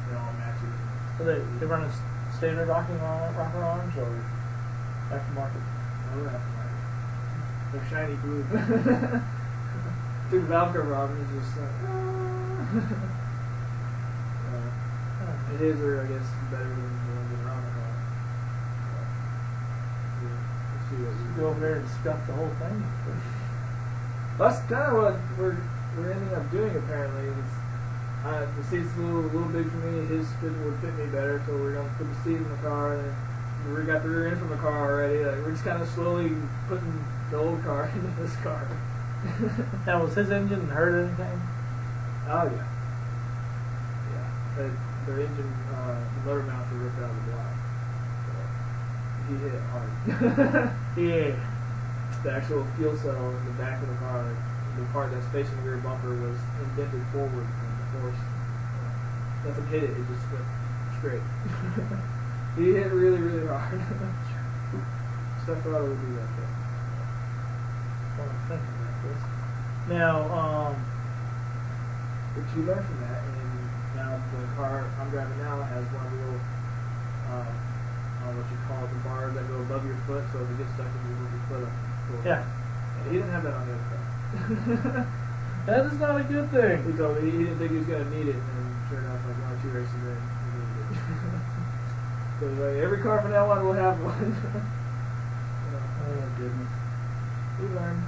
Speaker 8: they all match it.
Speaker 1: So they run a standard rocker arms or aftermarket?
Speaker 8: Oh, aftermarket. They're shiny blue. Took the valve cover off and it's just like, and his are, I guess, better than the ones that are on the car. We'll see what we
Speaker 1: Go over there and scuff the whole thing.
Speaker 8: That's kind of what we're ending up doing apparently. The seat's a little big for me. His would fit me better, so we're gonna put the seat in the car, and we got the rear end from the car already. Like, we're just kind of slowly putting the old car into this car.
Speaker 1: Now, was his engine hurt or anything?
Speaker 8: Oh yeah, yeah. Their engine, the motor mounts were ripped out of the block. So he hit it hard.
Speaker 1: Yeah.
Speaker 8: The actual fuel cell in the back of the car, the part that's facing the rear bumper, was indented forward from the force. Nothing hit it; it just went straight. He hit really, really hard. Stuff thought it would be that way.
Speaker 1: Now,
Speaker 8: But you learn from that, and now the car I'm driving now has one of the little, I don't know what you call it, the bars that go above your foot, so if it gets stuck in you, move your foot up.
Speaker 1: yeah,
Speaker 8: And he didn't have that on the other car.
Speaker 1: that is not a good thing.
Speaker 8: He told me he didn't think he was going to need it, and sure enough, like 1 or 2 races in, he needed it. So like, every car from now on will have one.
Speaker 1: Oh goodness.
Speaker 8: We learned.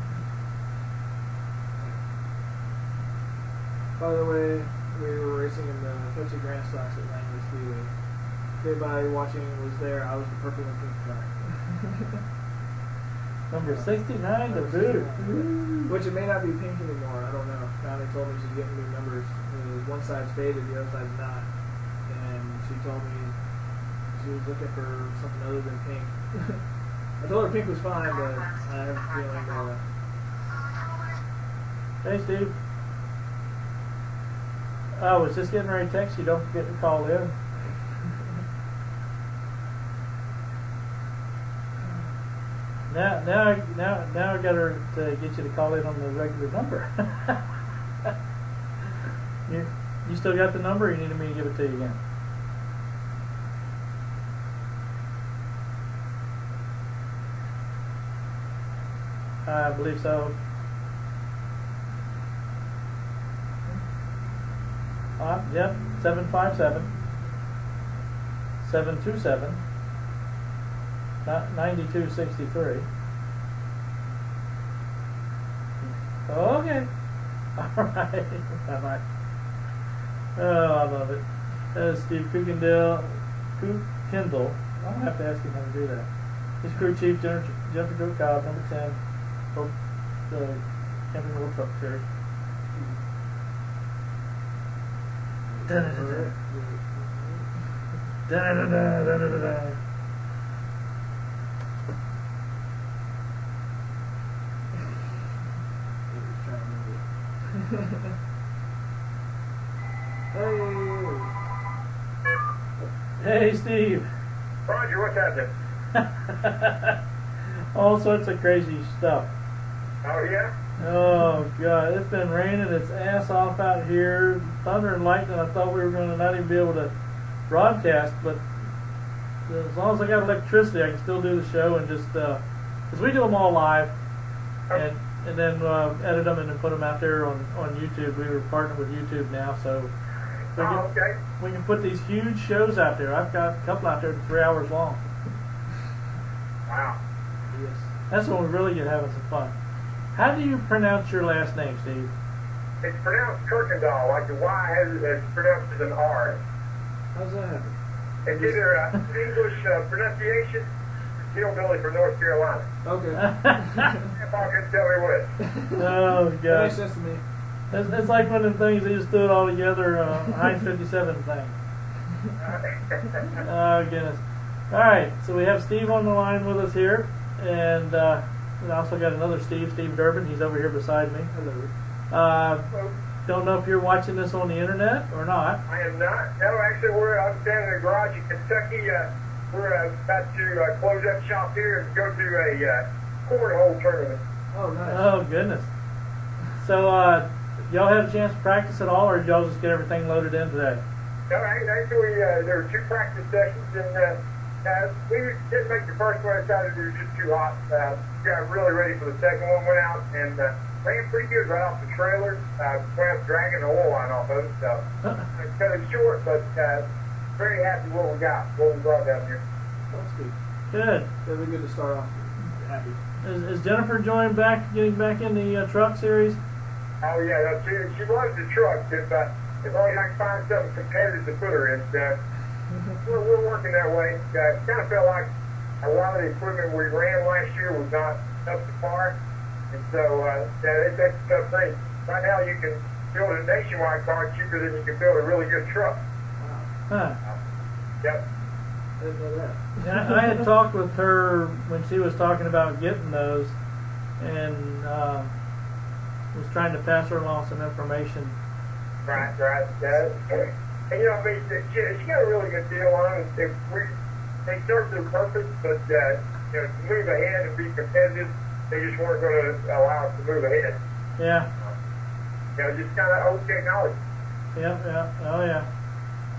Speaker 8: By the way, we were racing in the Pepsi Grand Stocks at Langley Speedway. If anybody watching was there, I was the purple and pink car.
Speaker 1: Number 69 to boot.
Speaker 8: Which it may not be pink anymore, I don't know. Connie told me she's getting new numbers. One side's faded, the other side's not. And she told me she was looking for something other than pink. I told her pink was fine, but I have a feeling
Speaker 1: Hey, Steve. I was just getting ready to text you. Don't forget to call in. Now I got her to get you to call in on the regular number. You still got the number, or you need me to give it to you again? I believe so. Yep, 757 727 9263. Okay. All right. Bye-bye. Oh, I love it. Steve Kuykendall I'm gonna have to ask him how to do that. His crew chief, Jennifer Joe Cobb, number 10, both the Camping World Truck Series. Da-da-da-da. Da-da-da-da, da-da-da-da. Hey, Steve.
Speaker 7: Roger, what's happening?
Speaker 1: All sorts of crazy stuff.
Speaker 7: Oh, yeah?
Speaker 1: Oh, God. It's been raining its ass off out here. Thunder and lightning. I thought we were going to not even be able to broadcast, but as long as I got electricity, I can still do the show and just, because we do them all live and then edit them and then put them out there on YouTube. We were partnered with YouTube now, so we can put these huge shows out there. I've got a couple out there that's 3 hours long.
Speaker 7: Wow.
Speaker 1: Yes. That's when we really get having some fun. How do you pronounce your last name, Steve?
Speaker 7: It's pronounced Kuykendall, like the Y is pronounced as an R.
Speaker 8: How's that happen?
Speaker 7: It's either English pronunciation or hillbilly from North Carolina.
Speaker 8: Okay.
Speaker 7: Grandpa couldn't tell me which.
Speaker 1: Oh,
Speaker 8: That
Speaker 1: God.
Speaker 8: makes sense to me.
Speaker 1: It's like one of the things they just threw it all together, Heinz 57 thing. Oh, goodness. All right, so we have Steve on the line with us here, and we also got another Steve, Steven Durbin. He's over here beside me.
Speaker 8: Hello.
Speaker 1: Don't know if you're watching this on the internet or not.
Speaker 7: I am not. No, actually, I'm standing in a garage in Kentucky. We're about to close up shop here and go to a cornhole tournament.
Speaker 8: Oh, nice.
Speaker 1: Oh, goodness. So, y'all had a chance to practice at all, or did y'all just get everything loaded in today?
Speaker 7: No, actually, there were 2 practice sessions, and we didn't make the first one. I decided it was just too hot. Got really ready for the second one. Went out and ran pretty good right off the trailer. Went up dragging the oil line off of it. So it's kind of short, but very happy what we got, what we brought down here.
Speaker 8: That's good.
Speaker 1: Good.
Speaker 8: That'd be good to start off happy.
Speaker 1: Is Jennifer getting back in the truck series?
Speaker 7: Oh yeah, no, she loves the truck. If only I can find something competitive to put her in. We're working that way. Kind of felt like a lot of the equipment we ran last year was not up to par, and so that's a tough thing. Right now, you can build a nationwide car cheaper than you can build a really good truck.
Speaker 1: Huh.
Speaker 7: Yep.
Speaker 8: I didn't know that.
Speaker 1: Yeah, I had talked with her when she was talking about getting those, and was trying to pass her along some information.
Speaker 7: Right. And I mean, she got a really good deal on it. They served their purpose, but to move ahead and be competitive, they just weren't going to allow us to move ahead.
Speaker 1: Yeah.
Speaker 7: Just kind of old technology.
Speaker 1: Yeah. Oh, yeah.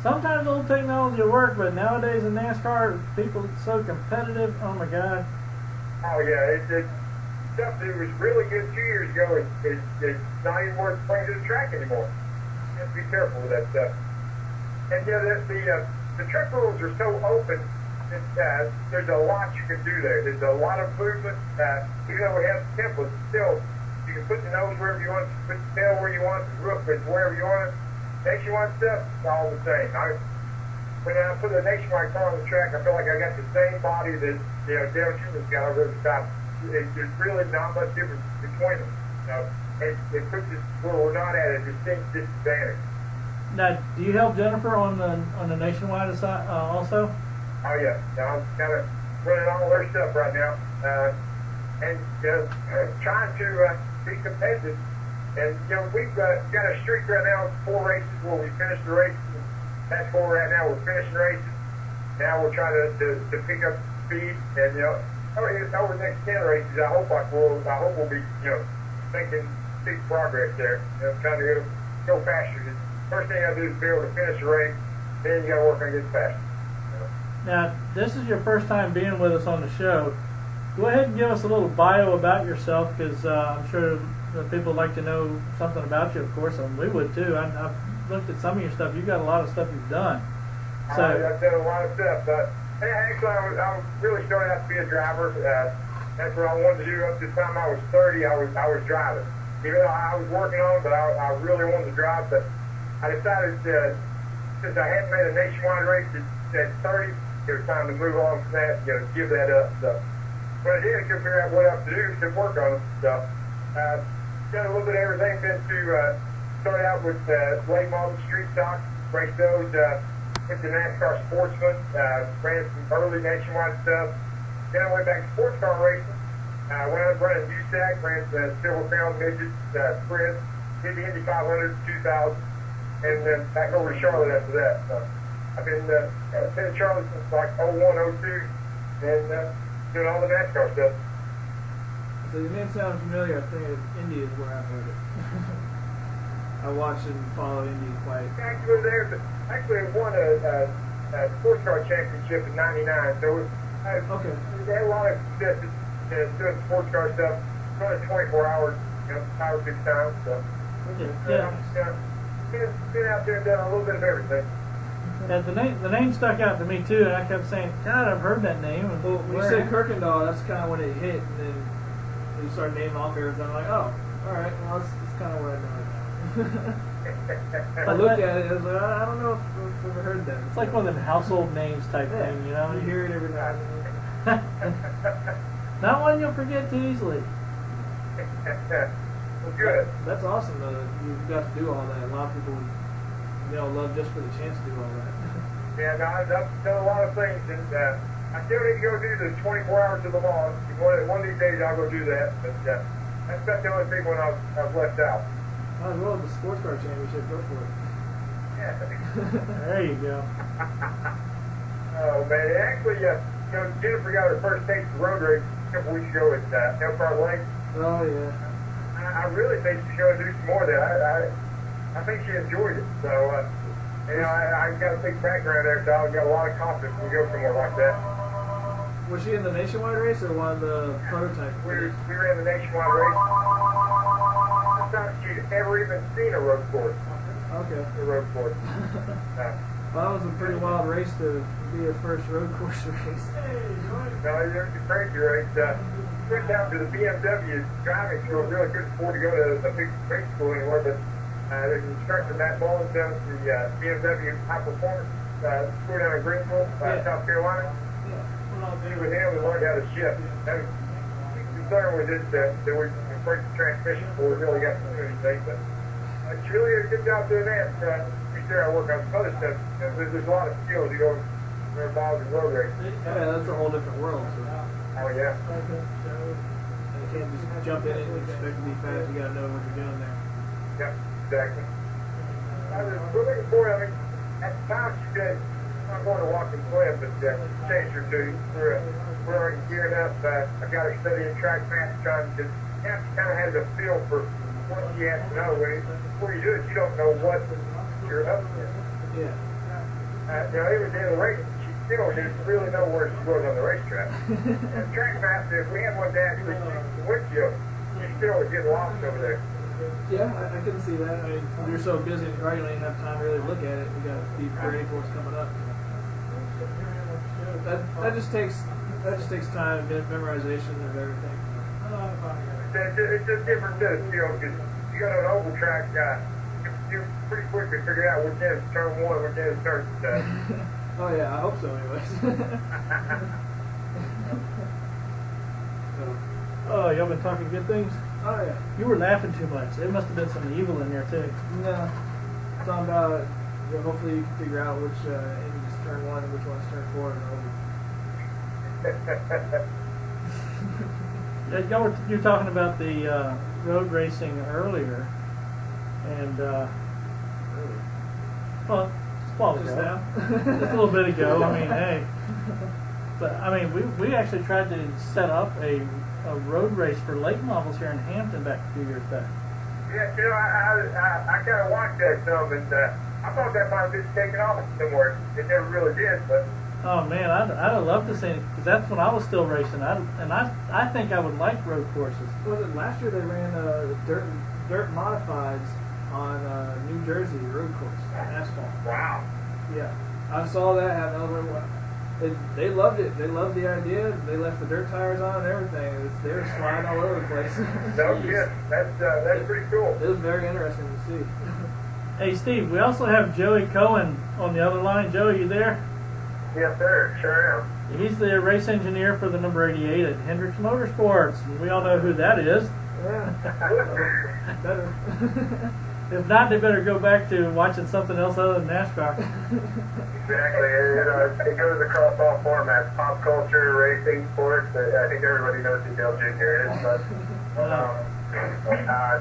Speaker 1: Sometimes old technology will work, but nowadays in NASCAR, people are so competitive. Oh, my God.
Speaker 7: Oh, yeah. It's stuff that was really good 2 years ago. It's not even worth playing to the track anymore. You have to be careful with that stuff. And the track rules are so open that there's a lot you can do there. There's a lot of movement. Even though we have templates, still you can put the nose wherever you want, put the tail where you want, the roof is wherever you want. Nationwide stuff, it's all the same. When I put a nationwide car on the track, I feel like I got the same body that Dale Schumer's got over the top. There's really not much difference between them. It puts us where we're not at a distinct disadvantage.
Speaker 1: Now, do you help Jennifer on the nationwide side also?
Speaker 7: Oh yeah, I'm kind of running all their stuff right now, and trying to be competitive. And we've got a streak right now, 4 races where we finished the races. That's 4 right now. We're finishing races. Now we're trying to pick up speed, and over the next 10 races, I hope we'll be making big progress there. Trying to go faster. First thing I do is be able to finish the race, then you got to work on getting faster.
Speaker 1: Now, this is your first time being with us on the show. Go ahead and give us a little bio about yourself, because I'm sure that people would like to know something about you, of course, and we would too. I've looked at some of your stuff. You've got a lot of stuff you've done. So,
Speaker 7: I've done a lot of stuff. Actually, I really started out to be a driver. That's what I wanted to do. Up to the time I was 30, I was driving. Even though I was working on it, but I really wanted to drive. But I decided, since I hadn't made a nationwide race at 30, it was time to move on from that, give that up. So, but I did figure out what else to do to work on it. So, done a little bit of everything. Been to start out with late model street stock, race those. Went to NASCAR Sportsman, ran some early nationwide stuff. Then I went back to sports car racing. Went out running USAC, ran Silver Crown midget sprint, did the Indy 500, 2000, and then back over to Charlotte after that. So I've been in Charlotte since like 01, 02, and doing all the NASCAR stuff.
Speaker 8: So your name sounds familiar. I think Indy is where I've heard it. I watch and follow Indy quite.
Speaker 7: Actually, I won a sports car championship in '99. So
Speaker 8: okay.
Speaker 7: We had a lot of success doing sports car stuff. Running 24 hours, 5 or 6 times. So been out there and done a little bit of everything.
Speaker 1: Yeah, the name stuck out to me too, and I kept saying, God, I've heard that name. And
Speaker 8: well, when you said Kuykendall, that's kind of when it hit, and then you started naming off everything. I'm like, oh, all right, well, that's kind of what I know. I looked at it, I was like, I don't know if I've ever heard that.
Speaker 1: It's like one of them household names type thing, you know?
Speaker 8: You hear it every now and then.
Speaker 1: Not one you'll forget too easily.
Speaker 7: Well, good.
Speaker 8: That's awesome, though. You got to do all that. A lot of people, love just for the chance to do all that.
Speaker 7: Yeah, no, I've done a lot of things, and I still need to go do the 24 hours of Le Mans. One of these days I'll go do that, but that's about the only thing when I've left out.
Speaker 8: Might as well the sports car championship. Go for it.
Speaker 7: Yeah.
Speaker 1: There you go.
Speaker 7: Oh man, and actually, Jennifer got her first taste of road race a couple weeks ago at Elkhart Lake.
Speaker 8: Oh yeah.
Speaker 7: I really think she's going to do some more of that. I think she enjoyed it. So, I got a big background there, so I've got a lot of confidence when we go somewhere like that.
Speaker 8: Was she in the nationwide race or one of the prototype?
Speaker 7: We ran the nationwide race. First time she'd ever even seen a road course.
Speaker 8: Okay.
Speaker 7: A road course.
Speaker 8: Well, that was a pretty wild race to be your first road course race.
Speaker 7: No, it was a crazy race. Went down to the BMW driving school. Really couldn't afford to go to a big race school anymore, but there's an instructor, Matt Mullins, down at the BMW High Performance school down in Greenville, South Carolina. With him, we learned how to shift. The concern was that we break the transmission before we really got to do anything, but she really did a good job doing that. We sure I work on some other stuff. There's a lot of skills that are involved in road racing.
Speaker 8: Yeah, that's a whole different world. So.
Speaker 7: Oh, yeah.
Speaker 8: You can't just jump in and expect to be fast. You got to know what you're doing there.
Speaker 7: Yep, exactly. We're looking forward. I mean, at the time she said, I'm going to walk and swim, but changed her to. We're already gearing up. I got her studying track maps, trying to kind of has a feel for what she has to know. Before you do it, you don't know what you're up to.
Speaker 8: Yeah.
Speaker 7: Every day of the race, she still didn't really know where she was on the racetrack. And track maps, if we had one to actually see the windshield, she still would get lost over there.
Speaker 8: Yeah, I couldn't see that. I mean, you're so busy in the car, you don't even have time to really look at it. You got to be ready for what's coming up. That just takes time, memorization of everything.
Speaker 7: It's a different set of skills because you got an oval track, you pretty quickly figure out which end is turn 1, which end is turn 2.
Speaker 8: Oh yeah, I hope so anyways.
Speaker 1: Oh, y'all been talking good things?
Speaker 8: Oh yeah.
Speaker 1: You were laughing too much. There must have been some evil in there too.
Speaker 8: No. Talking about hopefully you can figure out which end is turn 1 and which one's turn 4 and over.
Speaker 1: You were talking about the road racing earlier, and well, just a while ago, just a little bit ago. I mean, hey, but I mean, we actually tried to set up a road race for late models here in Hampton back a few years back.
Speaker 7: Yeah, I kind of watched that some, and I thought that might have been taken off somewhere. It never really did, but.
Speaker 1: Oh man, I'd have loved to see it because that's when I was still racing. I think I would like road courses.
Speaker 8: Was it last year they ran dirt modifieds on New Jersey road course, asphalt.
Speaker 7: Wow.
Speaker 8: Yeah, I saw that happen. I was like, wow. They loved it. They loved the idea. They left the dirt tires on and everything. They were sliding all over the place.
Speaker 7: No, yeah, that's pretty cool.
Speaker 8: It was very interesting to see.
Speaker 1: Hey Steve, we also have Joey Cohen on the other line. Joey, you there?
Speaker 7: Yes, sir. Sure am.
Speaker 1: He's the race engineer for the number 88 at Hendricks Motorsports. And we all know who that is.
Speaker 8: Yeah. Better.
Speaker 1: If not, they better go back to watching something else other than NASCAR.
Speaker 7: Exactly. It goes across all formats: pop culture, racing, sports. I think everybody knows who Dale Jr. is. But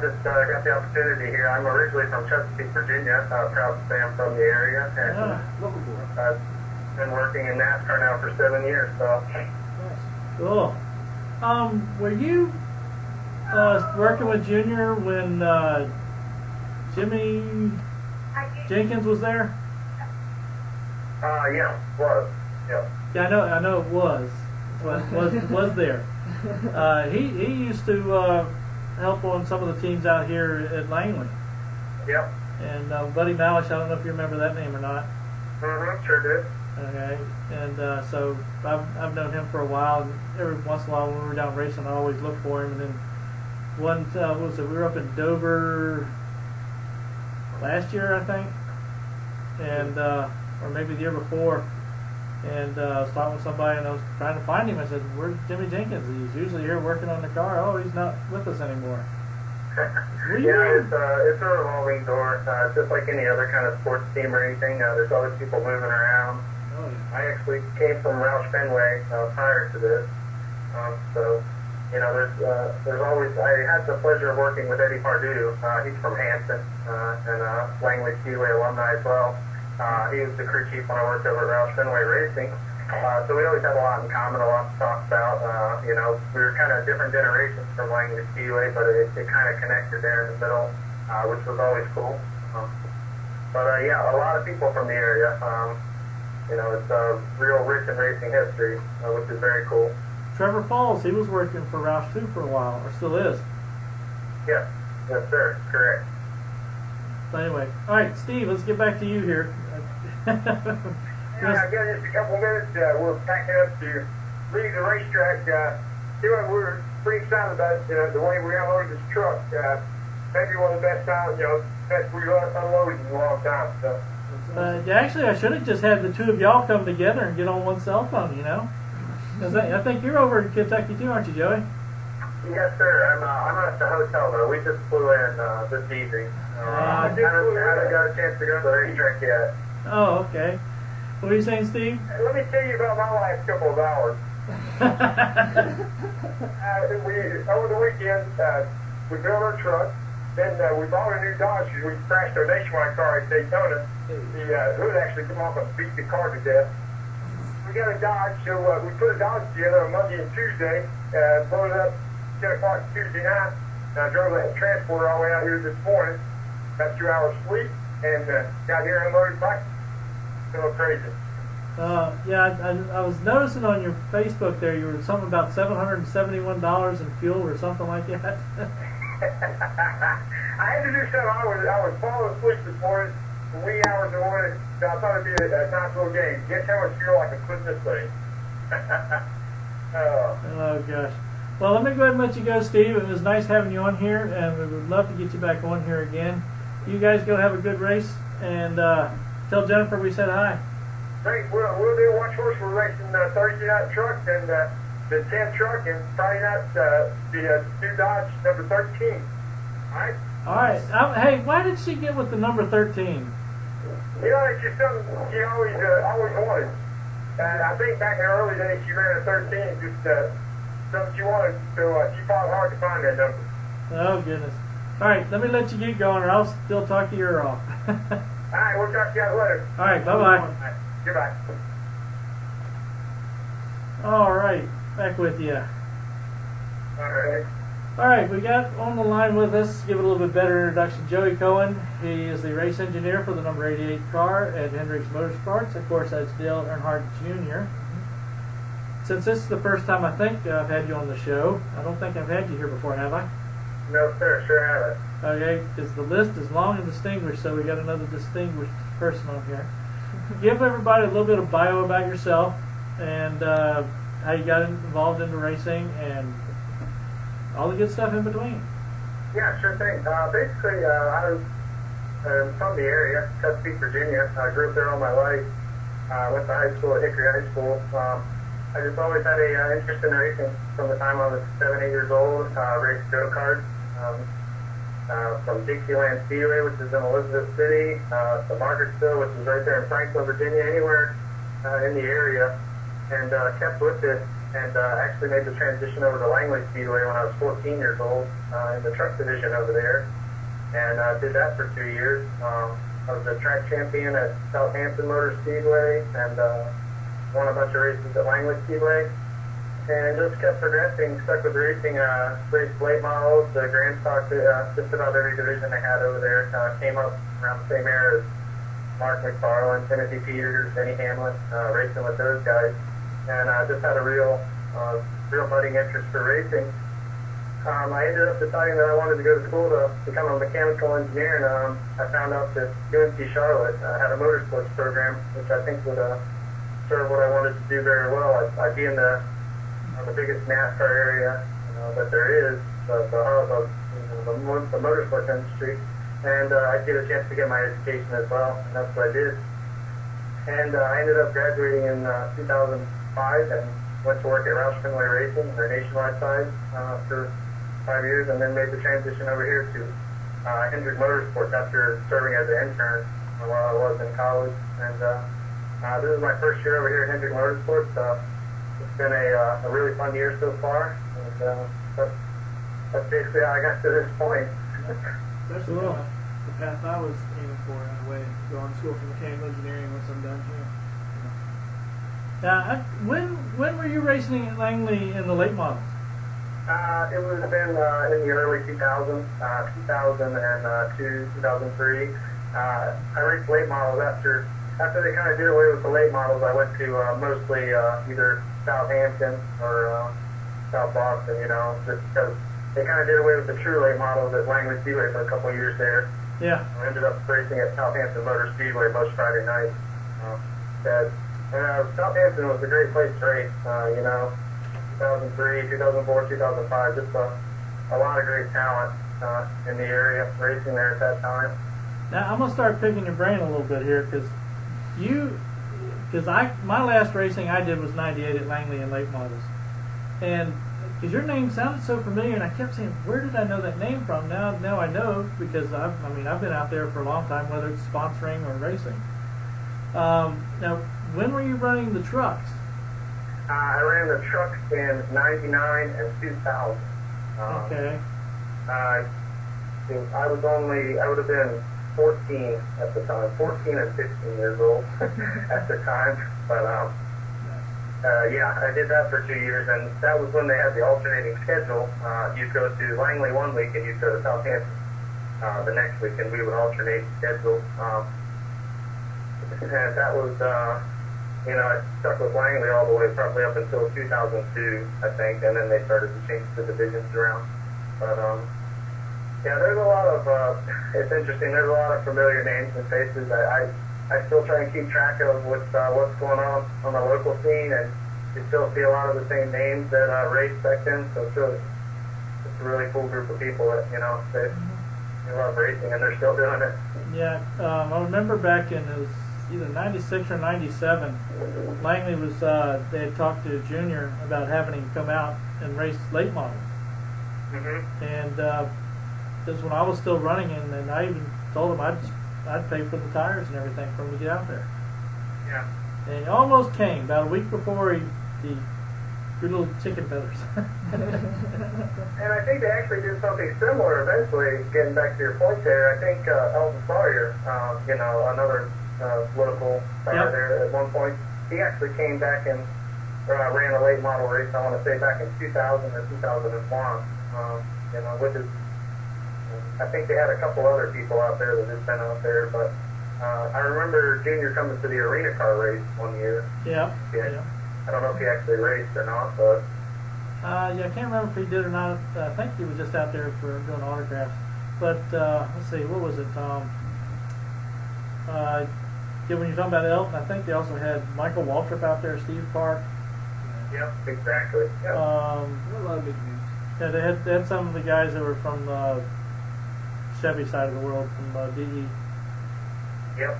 Speaker 7: just got the opportunity here. I'm originally from Chesapeake, Virginia. Proud to say I'm from the area. And
Speaker 8: Local boy.
Speaker 7: I've been working in NASCAR now for 7 years. So.
Speaker 1: Cool. Were you working with Junior when Jimmy Jenkins was there?
Speaker 7: Yeah, was. Yeah.
Speaker 1: Yeah, I know it was there. He used to help on some of the teams out here at Langley.
Speaker 7: Yep.
Speaker 1: And Buddy Malish, I don't know if you remember that name or not.
Speaker 7: Mm-hmm, sure did.
Speaker 1: Okay, and so I've known him for a while, and every once in a while when we were down racing, I always look for him. And then what was it? We were up in Dover last year, I think, and or maybe the year before. And I was talking with somebody, and I was trying to find him. I said, "Where's Jimmy Jenkins? He's usually here working on the car. Oh, he's not with us anymore."
Speaker 7: Yeah, it's a revolving door. Just like any other kind of sports team or anything. There's always people moving around.
Speaker 1: Oh, yeah.
Speaker 7: I actually came from Roush Fenway prior to this, so you know, there's always. I had the pleasure of working with Eddie Pardue. He's from Hanson and Langley Speedway alumni as well. He was the crew chief when I worked over at Roush Fenway Racing. So we always had a lot in common, a lot to talk about. You know, we were kind of different generations from Langley Speedway, but it kind of connected there in the middle, which was always cool. But yeah, a lot of people from the area. You know, it's real rich in racing history, which is very cool.
Speaker 1: Trevor Falls, he was working for Roush too for a while, or still is.
Speaker 7: Yes, yes, sir, correct.
Speaker 1: But anyway, all right, Steve, let's get back to you here.
Speaker 7: Yeah, I got just a couple minutes. We're packing up to leave the racetrack. We're pretty excited about the way we unloaded this truck. Maybe one of the best times, best we unloaded in a long time. So.
Speaker 1: Yeah, actually, I should have just had the two of y'all come together and get on one cell phone, Because I think you're over in Kentucky too, aren't you, Joey?
Speaker 7: Yes, sir. I'm at the hotel, though. We just flew in this evening. I haven't got a chance to go to the racetrack yet.
Speaker 1: Oh, okay. What are you saying, Steve?
Speaker 7: Let me tell you about my last couple of hours. Over the weekend, we built our truck. Then we bought a new Dodge. We crashed our Nationwide car at Daytona. The hood actually came off and beat the car to death. We got a Dodge, so we put a Dodge together on Monday and Tuesday. Loaded up 10 o'clock Tuesday night. And I drove that transporter all the way out here this morning. Got 2 hours sleep and got here and unloaded back. So crazy.
Speaker 1: Yeah, I was noticing on your Facebook there, you were something about $771 in fuel or something like that.
Speaker 7: I had to do something. I was falling asleep this morning, the wee hours of the morning. So I thought it'd be a nice little game. Guess how much fuel I can put in this thing?
Speaker 1: Oh gosh. Well, let me go ahead and let you go, Steve. It was nice having you on here, and we would love to get you back on here again. You guys go have a good race, and tell Jennifer we said hi.
Speaker 7: Great. We'll do watch horse. We're racing Thursday night truck and the 10 truck, and Friday night the new Dodge number 13. All right.
Speaker 1: All right. Hey, why did she get with the number 13?
Speaker 7: It's just something she always wanted. And I think back in her early days she ran a 13, just something she wanted. So she fought hard to find that number.
Speaker 1: Oh goodness. All right. Let me let you get going, or I'll still talk your ear off.
Speaker 7: All right. We'll talk to you guys later.
Speaker 1: All right. Bye bye.
Speaker 7: Goodbye.
Speaker 1: All right. Back with you.
Speaker 7: All right.
Speaker 1: All right, we got on the line with us, give it a little bit better introduction, Joey Cohen. He is the race engineer for the number 88 car at Hendricks Motorsports. Of course, that's Dale Earnhardt Jr. Since this is the first time I think I've had you on the show, I don't think I've had you here before, have I?
Speaker 7: No, sir. Sure haven't.
Speaker 1: Okay, because the list is long and distinguished, so we got another distinguished person on here. Give everybody a little bit of bio about yourself and how you got involved into racing and all the good stuff in between.
Speaker 7: Yeah, sure thing. Basically, I'm from the area, Chesapeake, Virginia. I grew up there all my life. went to high school at Hickory High School. I just always had a interest in racing from the time I was 7, 8 years old. Raced go-karts from Dixieland Speedway, which is in Elizabeth City, to Margarettsville, which is right there in Franklin, Virginia, anywhere in the area, and kept with it, and actually made the transition over to Langley Speedway when I was 14 years old in the truck division over there, and did that for 2 years. I was a track champion at Southampton Motor Speedway and won a bunch of races at Langley Speedway, and just kept progressing, stuck with racing, raced late models, the Grand Stock, just about every division they had over there. Came up around the same era as Mark McFarland, Timothy Peters, Denny Hamlin, racing with those guys, and just had a real budding interest for racing. I ended up deciding that I wanted to go to school to become a mechanical engineer, and I found out that UNC Charlotte had a motorsports program, which I think would serve what I wanted to do very well. I'd be in the biggest NASCAR area that there is, the hub of the motorsports industry, and I'd get a chance to get my education as well, and that's what I did. And I ended up graduating in 2005 and went to work at Roush Findlay Racing, their nationwide side, for 5 years, and then made the transition over here to Hendrick Motorsports after serving as an intern while I was in college. And this is my first year over here at Hendrick Motorsports. It's been a really fun year so far, and that's basically how I got to this point.
Speaker 8: That's the path I was aiming for in a way, going to school for mechanical engineering once I'm done here.
Speaker 1: Now, when were you racing at Langley in the late models?
Speaker 7: It would have been in the early 2000s, 2002, 2003. I raced late models after they kind of did away with the late models. I went to mostly either Southampton or South Boston, just because they kind of did away with the true late models at Langley Speedway for a couple of years there.
Speaker 1: Yeah.
Speaker 7: I ended up racing at Southampton Motor Speedway most Friday nights. Southampton was a great place to race, 2003, 2004, 2005, just a lot of great talent in the area racing there at that time.
Speaker 1: Now, I'm going to start picking your brain a little bit here, because my last racing I did was 98 at Langley in late models. And because your name sounded so familiar, and I kept saying, where did I know that name from? Now I know, because I've been out there for a long time, whether it's sponsoring or racing. Now, when were you running the trucks?
Speaker 7: I ran the trucks in 99 and 2000.
Speaker 1: Okay.
Speaker 7: I would have been 14 at the time, 14 and 15 years old at the time. But yeah, I did that for 2 years, and that was when they had the alternating schedule. You'd go to Langley one week and you'd go to Southampton the next week, and we would alternate schedules. And that was, I stuck with Langley all the way probably up until 2002, I think, and then they started to change the divisions around. But yeah, there's a lot of, it's interesting, there's a lot of familiar names and faces. I still try and keep track of what's going on the local scene, and you still see a lot of the same names that raced back then, so it's a really cool group of people that, they love racing, and they're still doing it.
Speaker 1: Yeah, I remember back in, it was either 96 or 97, Langley was, they had talked to Junior about having him come out and race late models.
Speaker 7: Mm-hmm.
Speaker 1: And this was when I was still running, and I even told him I'd pay for the tires and everything for him to get out there.
Speaker 7: Yeah.
Speaker 1: And he almost came. About a week before, he threw little chicken feathers.
Speaker 7: And I think they actually did something similar eventually, getting back to your point there. I think Elton Sawyer, another local star there at one point, he actually came back and ran a late model race, I want to say back in 2000 or 2001, with his, I think they had a couple other people out there that had been out there, but I remember Junior coming to the arena car race one year.
Speaker 1: Yeah.
Speaker 7: I don't know if he actually raced or not, but
Speaker 1: yeah, I can't remember if he did or not. I think he was just out there for doing autographs. But let's see, what was it, Tom? Yeah, when you're talking about Elton, I think they also had Michael Waltrip out there, Steve Park.
Speaker 7: Yep, exactly. Yep.
Speaker 8: A lot of big names.
Speaker 1: Yeah, they had some of the guys that were from the Chevy side of the world, from DE.
Speaker 7: Yep.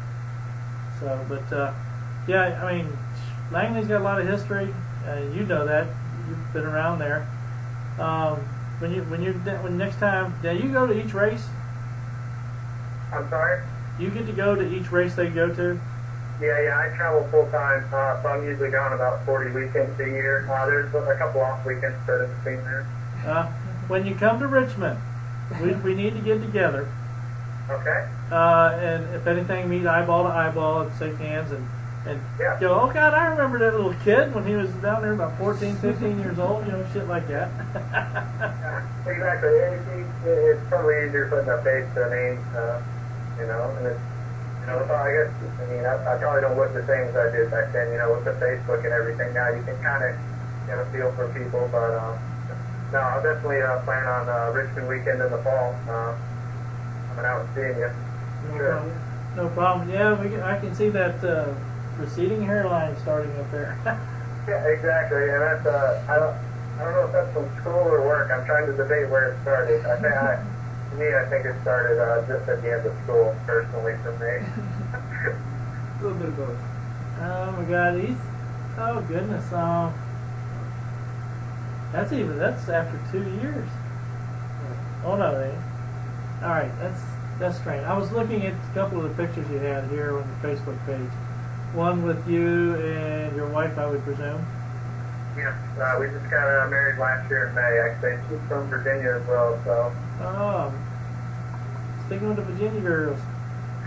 Speaker 1: So, but Yeah, I mean, Langley's got a lot of history. You know that. You've been around there. When next time, now you go to each race.
Speaker 7: I'm sorry?
Speaker 1: You get to go to each race they go to.
Speaker 7: Yeah, I travel full time, so I'm usually gone about 40 weekends a year. There's a couple off weekends spread in between there.
Speaker 1: When you come to Richmond, we need to get together.
Speaker 7: Okay.
Speaker 1: And if anything, meet eyeball to eyeball and shake hands and
Speaker 7: Yeah.
Speaker 1: go, oh God, I remember that little kid when he was down there about 14, 15 years old, shit like that.
Speaker 7: Exactly. It's probably easier putting a face to a name, and it's, I guess, I probably don't look the same as I did back then, with the Facebook and everything. Now you can kind of get a feel for people, but no, I'll definitely plan on Richmond weekend in the fall. Coming out and seeing you. Sure.
Speaker 1: No problem. Yeah, I can see that receding hairline starting up there.
Speaker 7: Yeah, exactly, and that's I don't know if that's from school or work. I'm trying to debate where it started. I think it started just at the end of school, personally, for me.
Speaker 8: A little bit of both.
Speaker 1: Oh my God, oh goodness, that's after 2 years. Oh no, they ain't. All right, that's strange. I was looking at a couple of the pictures you had here on the Facebook page. One with you and your wife, I would presume.
Speaker 7: Yes, we just got married last year in May, actually. She's from Virginia as well, so.
Speaker 1: Oh, speaking of the Virginia girls.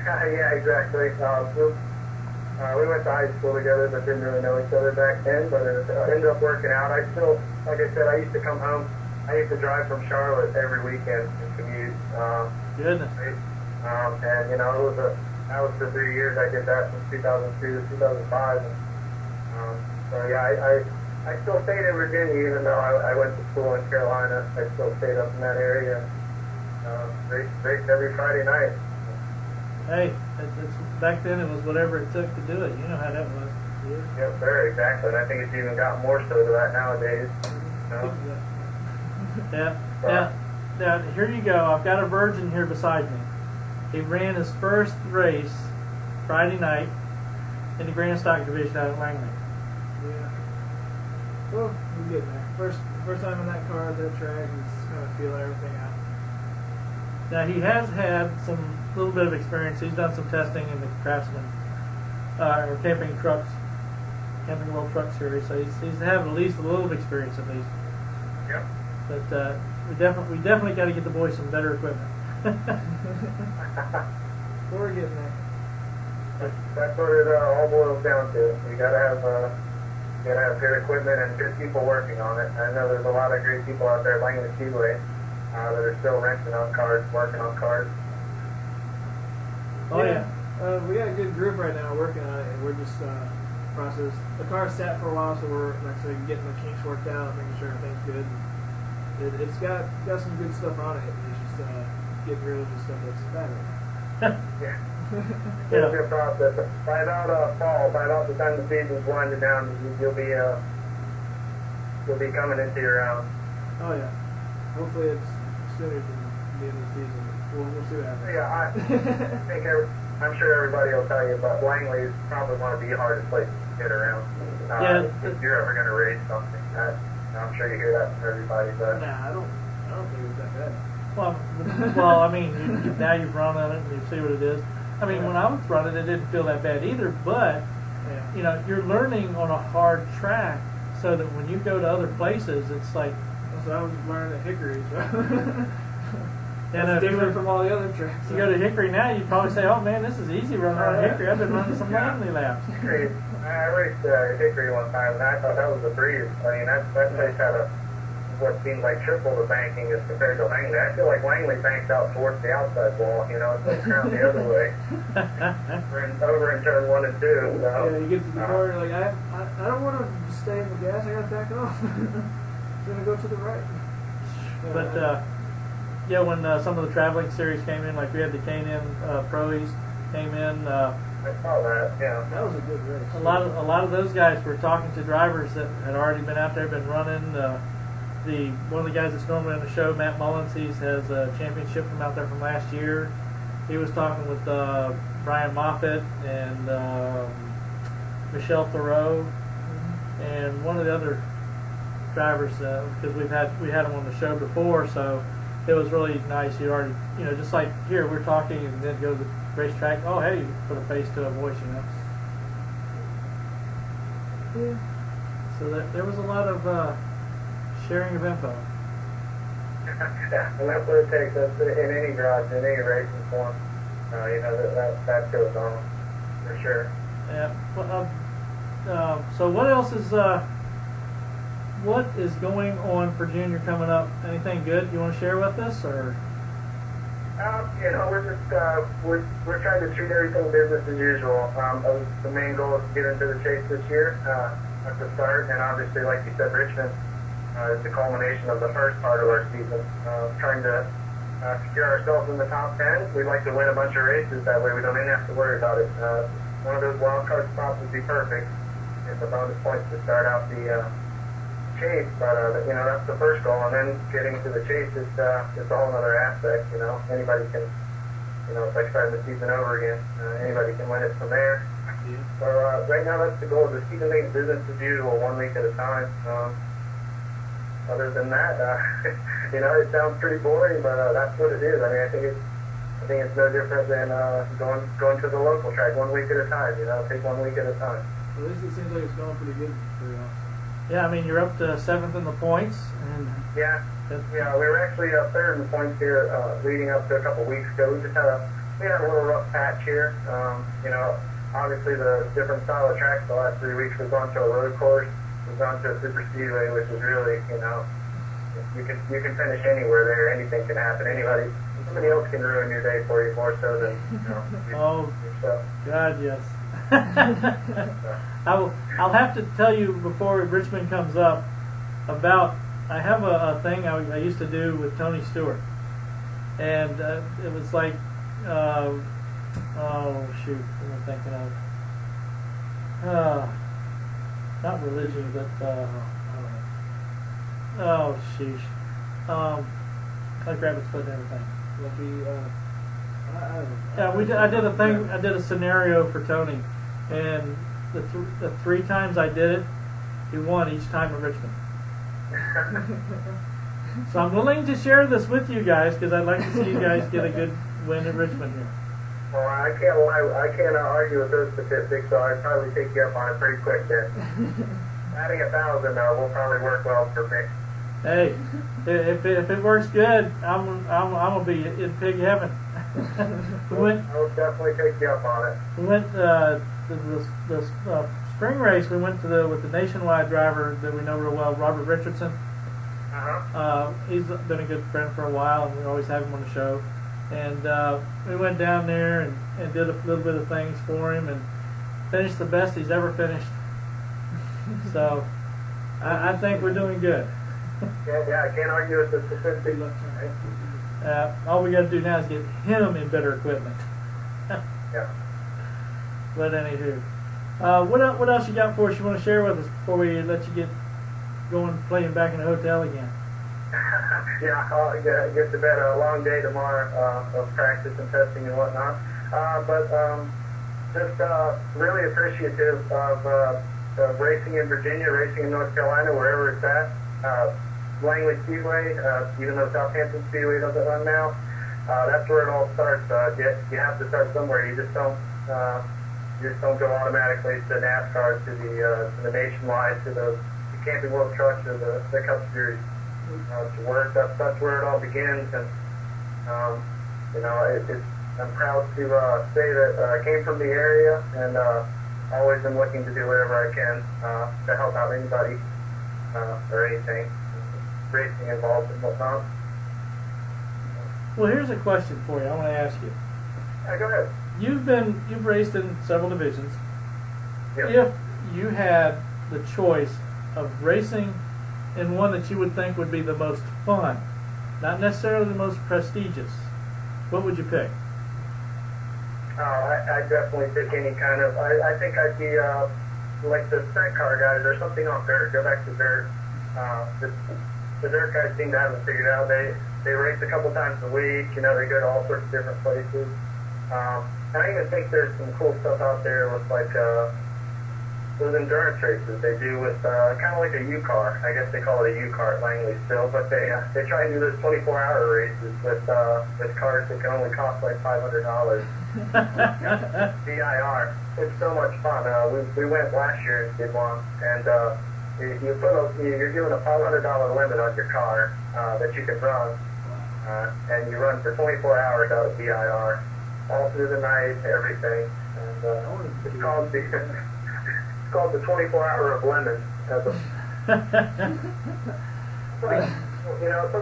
Speaker 7: Yeah, exactly. We went to high school together, but didn't really know each other back then, but it ended up working out. I still, like I said, I used to come home. I used to drive from Charlotte every weekend and commute.
Speaker 1: Goodness.
Speaker 7: And, that was for 3 years. I did that from 2002 to 2005. So, yeah, I still stayed in Virginia, even though I went to school in Carolina. I still stayed up in that area. Raced every Friday night.
Speaker 1: Hey, back then it was whatever it took to do it. You know how that was.
Speaker 7: Yes, sir, exactly. And I think it's even got more so to that nowadays.
Speaker 1: Yeah. Now, here you go. I've got a virgin here beside me. He ran his first race Friday night in the Grand Stock Division out at Langley.
Speaker 8: Yeah. Well, we're getting there. First time in that car at that track, just kind of feeling everything out.
Speaker 1: Now, he has had some little bit of experience. He's done some testing in the Craftsman or Camping World Truck Series, so he's had at least a little experience at least.
Speaker 7: Yep.
Speaker 1: But we definitely got to get the boys some better equipment.
Speaker 8: We're getting there.
Speaker 7: That's what it all boils down to. You gotta have good equipment and good people working on it. I know there's a lot of great people out there at Langley Speedway that are still renting on cars, working on cars.
Speaker 1: Oh yeah.
Speaker 8: We got a good group right now working on it, and we're just process. The car's sat for a while, so we're getting the kinks worked out, making sure everything's good. It's got some good stuff on it. It's just getting rid of the stuff that's bad right now.
Speaker 7: Yeah. It's a good process. By about fall, by about the time the season's winding down, you'll be coming into your own.
Speaker 8: Oh yeah. Hopefully it's sooner than the end of the season. We'll see what happens.
Speaker 7: Yeah, I'm sure everybody will tell you, but Langley is probably one of the hardest places to get around. If you're ever going to race something, I'm sure you hear that from everybody. But
Speaker 8: nah, I don't think it's that bad.
Speaker 1: Well, I mean, now you've run on it and you see what it is. I mean, when I was running, it didn't feel that bad either. But you're learning on a hard track, so that when you go to other places, it's like.
Speaker 8: So I was learning at Hickory. So.
Speaker 1: It's
Speaker 8: different from all the other tracks.
Speaker 1: You go to Hickory now, you'd probably say, "Oh man, this is easy running around Hickory. I've been running some Langley laps."
Speaker 7: Hickory, I raced Hickory one time, and I thought that was a breeze. I mean, that place had what seemed like triple the banking as compared to Langley. I feel like Langley banks out towards the outside wall. It's like around the other way. Over in turn 1 and 2. So,
Speaker 8: yeah, you get to the car, you're like, I don't want to stay in the gas. I got to back off. It's gonna go to the right.
Speaker 1: But when some of the traveling series came in, like we had the K&N Pros came in.
Speaker 7: I saw that. Yeah,
Speaker 8: that was a good race.
Speaker 1: A lot of those guys were talking to drivers that had already been out there, been running. One of the guys that's normally on the show, Matt Mullins, he has a championship from out there from last year. He was talking with Brian Moffitt and Michelle Thoreau, and one of the other drivers, because we had them on the show before, so it was really nice. You already, just like here, we're talking and then go to the racetrack. Oh, hey, you put a face to a voice, Yeah. So there was a lot of sharing of info.
Speaker 7: Yeah, and that's what it takes. That's in any garage, in any racing form. That goes on for sure.
Speaker 1: Yeah. Well, so what else is going on for Junior coming up? Anything good you want to share with us, or?
Speaker 7: We're just we're trying to treat everything business as usual. The main goal is to get into the chase this year at the start, and obviously, like you said, Richmond is the culmination of the first part of our season. Trying to secure ourselves in the top 10. We'd like to win a bunch of races. That way, we don't even have to worry about it. One of those wild card spots would be perfect. It's a bonus points to start out the chase, but that's the first goal, and then getting to the chase is a whole other aspect. Anybody can, it's like starting the season over again. Anybody can win it from there.
Speaker 1: Yeah.
Speaker 7: So right now, that's the goal. The season makes business as usual, 1 week at a time. Other than that, it sounds pretty boring, but that's what it is. I mean, I think it's no different than going to the local track 1 week at a time. Take 1 week at a time.
Speaker 8: At least it seems like it's going pretty good for you.
Speaker 1: Yeah, I mean, you're up to 7th in the points, and
Speaker 7: yeah, we were actually 3rd in the points here leading up to a couple weeks ago. We had a little rough patch here. Obviously the different style of tracks the last 3 weeks. We've gone to a road course, we've gone to a super speedway, which is really, you can finish anywhere there. Anything can happen. Somebody else can ruin your day for you more so than yourself.
Speaker 1: God, yes. I'll have to tell you before Richmond comes up about, I have a thing I used to do with Tony Stewart, and it was like, oh shoot, what am I thinking of? Not religion, but oh sheesh, like rabbit's foot and everything. I did a thing. I did a scenario for Tony, and the 3 times I did it, he won each time in Richmond. So I'm willing to share this with you guys because I'd like to see you guys get a good win in Richmond here.
Speaker 7: Well, I can't lie. I can't argue with those statistics, so I'd probably take you up on it pretty quick then. Adding 1,000 will probably work well for me.
Speaker 1: Hey, if it works good, I'm gonna be in pig heaven.
Speaker 7: I will definitely take you up on it.
Speaker 1: We went the spring race. We went to with the nationwide driver that we know real well, Roger Richardson. He's been a good friend for a while, and we always have him on the show. And we went down there and did a little bit of things for him, and finished the best he's ever finished. So I think we're doing good.
Speaker 7: Yeah, I can't argue with the statistics.
Speaker 1: All we got to do now is get him in better equipment.
Speaker 7: Yeah.
Speaker 1: But anywho, what else you got for us you want to share with us before we let you get going playing back in the hotel again?
Speaker 7: Yeah, I'll get to bed. A long day tomorrow of practice and testing and whatnot. But just really appreciative of racing in Virginia, racing in North Carolina, wherever it's at. Langley Speedway, even though Southampton Speedway doesn't run now, that's where it all starts. You have to start somewhere. You just don't go automatically to NASCAR, to the Nationwide, to the Camping World Trucks, or the Cup Series. To work, that's where it all begins, and I'm proud to say that I came from the area, and always been looking to do whatever I can to help out anybody or anything racing involved and whatnot.
Speaker 1: Well, here's a question for you. I want to ask you.
Speaker 7: Yeah, go ahead.
Speaker 1: You've raced in several divisions.
Speaker 7: Yep.
Speaker 1: If you had the choice of racing in one that you would think would be the most fun, not necessarily the most prestigious, what would you pick?
Speaker 7: I'd definitely pick any kind of. I think I'd be like the sprint car guys or something on dirt. Go back to dirt. The dirt guys seem to have it figured out. They race a couple times a week. They go to all sorts of different places. And I even think there's some cool stuff out there with like those endurance races they do with kind of like a U-car. I guess they call it a U-car at Langley still, but they try and do those 24-hour races with cars that can only cost like $500. VIR. It's so much fun. We went last year and did one, and you're given a $500 limit on your car that you can run, and you run for 24 hours out of VIR, all through the night, everything. And it's called the 24-hour of lemons. Stuff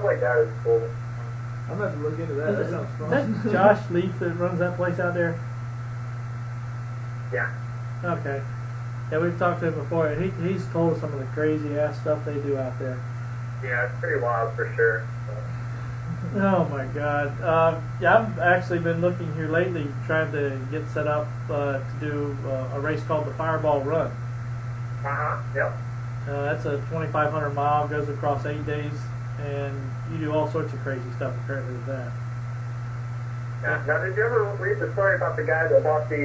Speaker 7: like that is cool.
Speaker 8: I'm going to have to look into that. That sounds fun.
Speaker 1: Is that Josh Leaf that runs that place out there?
Speaker 7: Yeah.
Speaker 1: Okay. Yeah, we've talked to him before, and he's told us some of the crazy ass stuff they do out there.
Speaker 7: Yeah, it's pretty wild for sure.
Speaker 1: Oh my God. Yeah, I've actually been looking here lately, trying to get set up to do a race called the Fireball Run.
Speaker 7: Yep.
Speaker 1: That's a 2,500 mile, goes across 8 days, and you do all sorts of crazy stuff apparently with that.
Speaker 7: Yeah. Now, did you ever read the story about the guy that bought the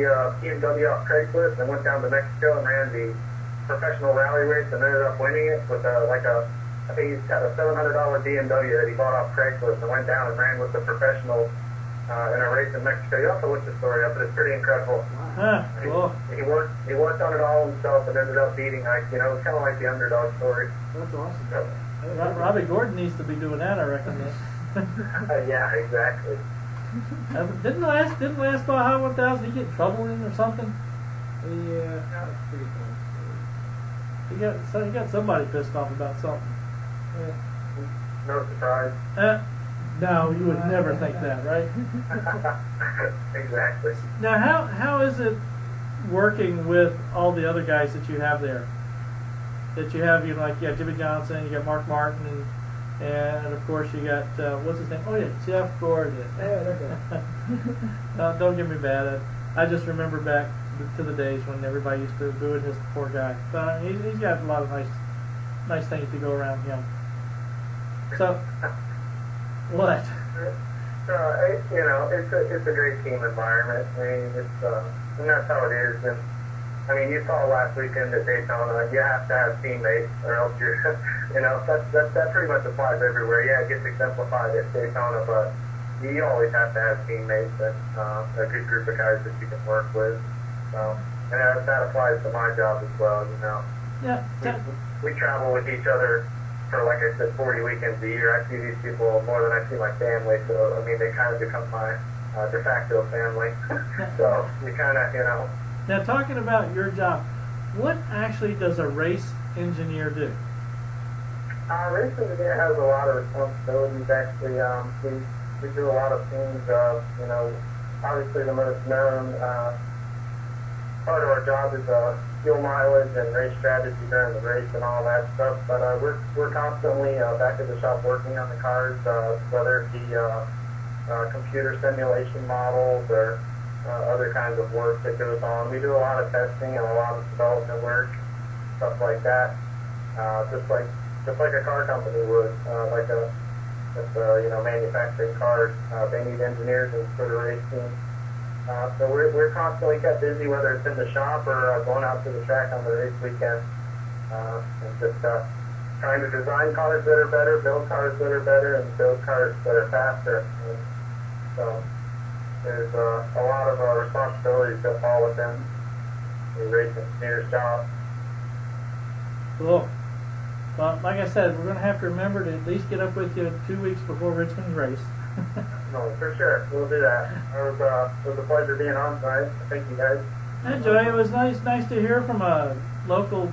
Speaker 7: BMW off Craigslist and went down to Mexico and ran the professional rally race and ended up winning it with I think he's got a $700 BMW that he bought off Craigslist and went down and ran with the professionals in a race in Mexico. You have to look the story up, but it's pretty incredible.
Speaker 1: Cool.
Speaker 7: He worked on it all himself and ended up beating, it's kind of like the underdog story.
Speaker 8: That's awesome.
Speaker 7: So,
Speaker 1: Robbie Gordon needs to be doing that, I reckon.
Speaker 7: yeah, exactly.
Speaker 1: Didn't last Baja 1000 he get in trouble in or something?
Speaker 8: Yeah, I forget that.
Speaker 1: He got somebody pissed off about something.
Speaker 7: No surprise.
Speaker 1: No, you would never think that, right?
Speaker 7: Exactly.
Speaker 1: Now, how is it working with all the other guys that you have there? That you have, Jimmy Johnson, you got Mark Martin, and of course you got what's his name? Oh yeah, Jeff Gordon. No, don't get me bad. I just remember back to the days when everybody used to boo his poor guy. But he's got a lot of nice things to go around him. So, what?
Speaker 7: It's a great team environment. I mean, and that's how it is. And I mean, you saw last weekend at Daytona, you have to have teammates, or else you're, that pretty much applies everywhere. Yeah, it gets exemplified at Daytona, but you always have to have teammates and a good group of guys that you can work with. So, and that applies to my job as well.
Speaker 1: Yeah.
Speaker 7: We travel with each other for, like I said, 40 weekends a year. I see these people more than I see my family, so, I mean, they kind of become my de facto family. So, you kind of,
Speaker 1: Now, talking about your job, what actually does a race engineer do?
Speaker 7: Race engineer has a lot of responsibilities, actually. We do a lot of things, obviously the most known part of our job is fuel mileage and race strategy during the race and all that stuff, but we're constantly back at the shop working on the cars, whether it be computer simulation models or other kinds of work that goes on. We do a lot of testing and a lot of development work, stuff like that, just like a car company would, manufacturing cars. They need engineers for the race team. So we're constantly kept busy, whether it's in the shop or going out to the track on the race weekend, and just trying to design cars that are better, build cars that are better, and build cars that are faster. And so there's a lot of responsibilities that fall within the race engineer's job.
Speaker 1: Cool. Well, like I said, we're going to have to remember to at least get up with you 2 weeks before Richmond's race.
Speaker 7: No, for sure. We'll do that. It was a pleasure being on tonight. Thank you, guys.
Speaker 1: Hey, Joey, it was nice to hear from a local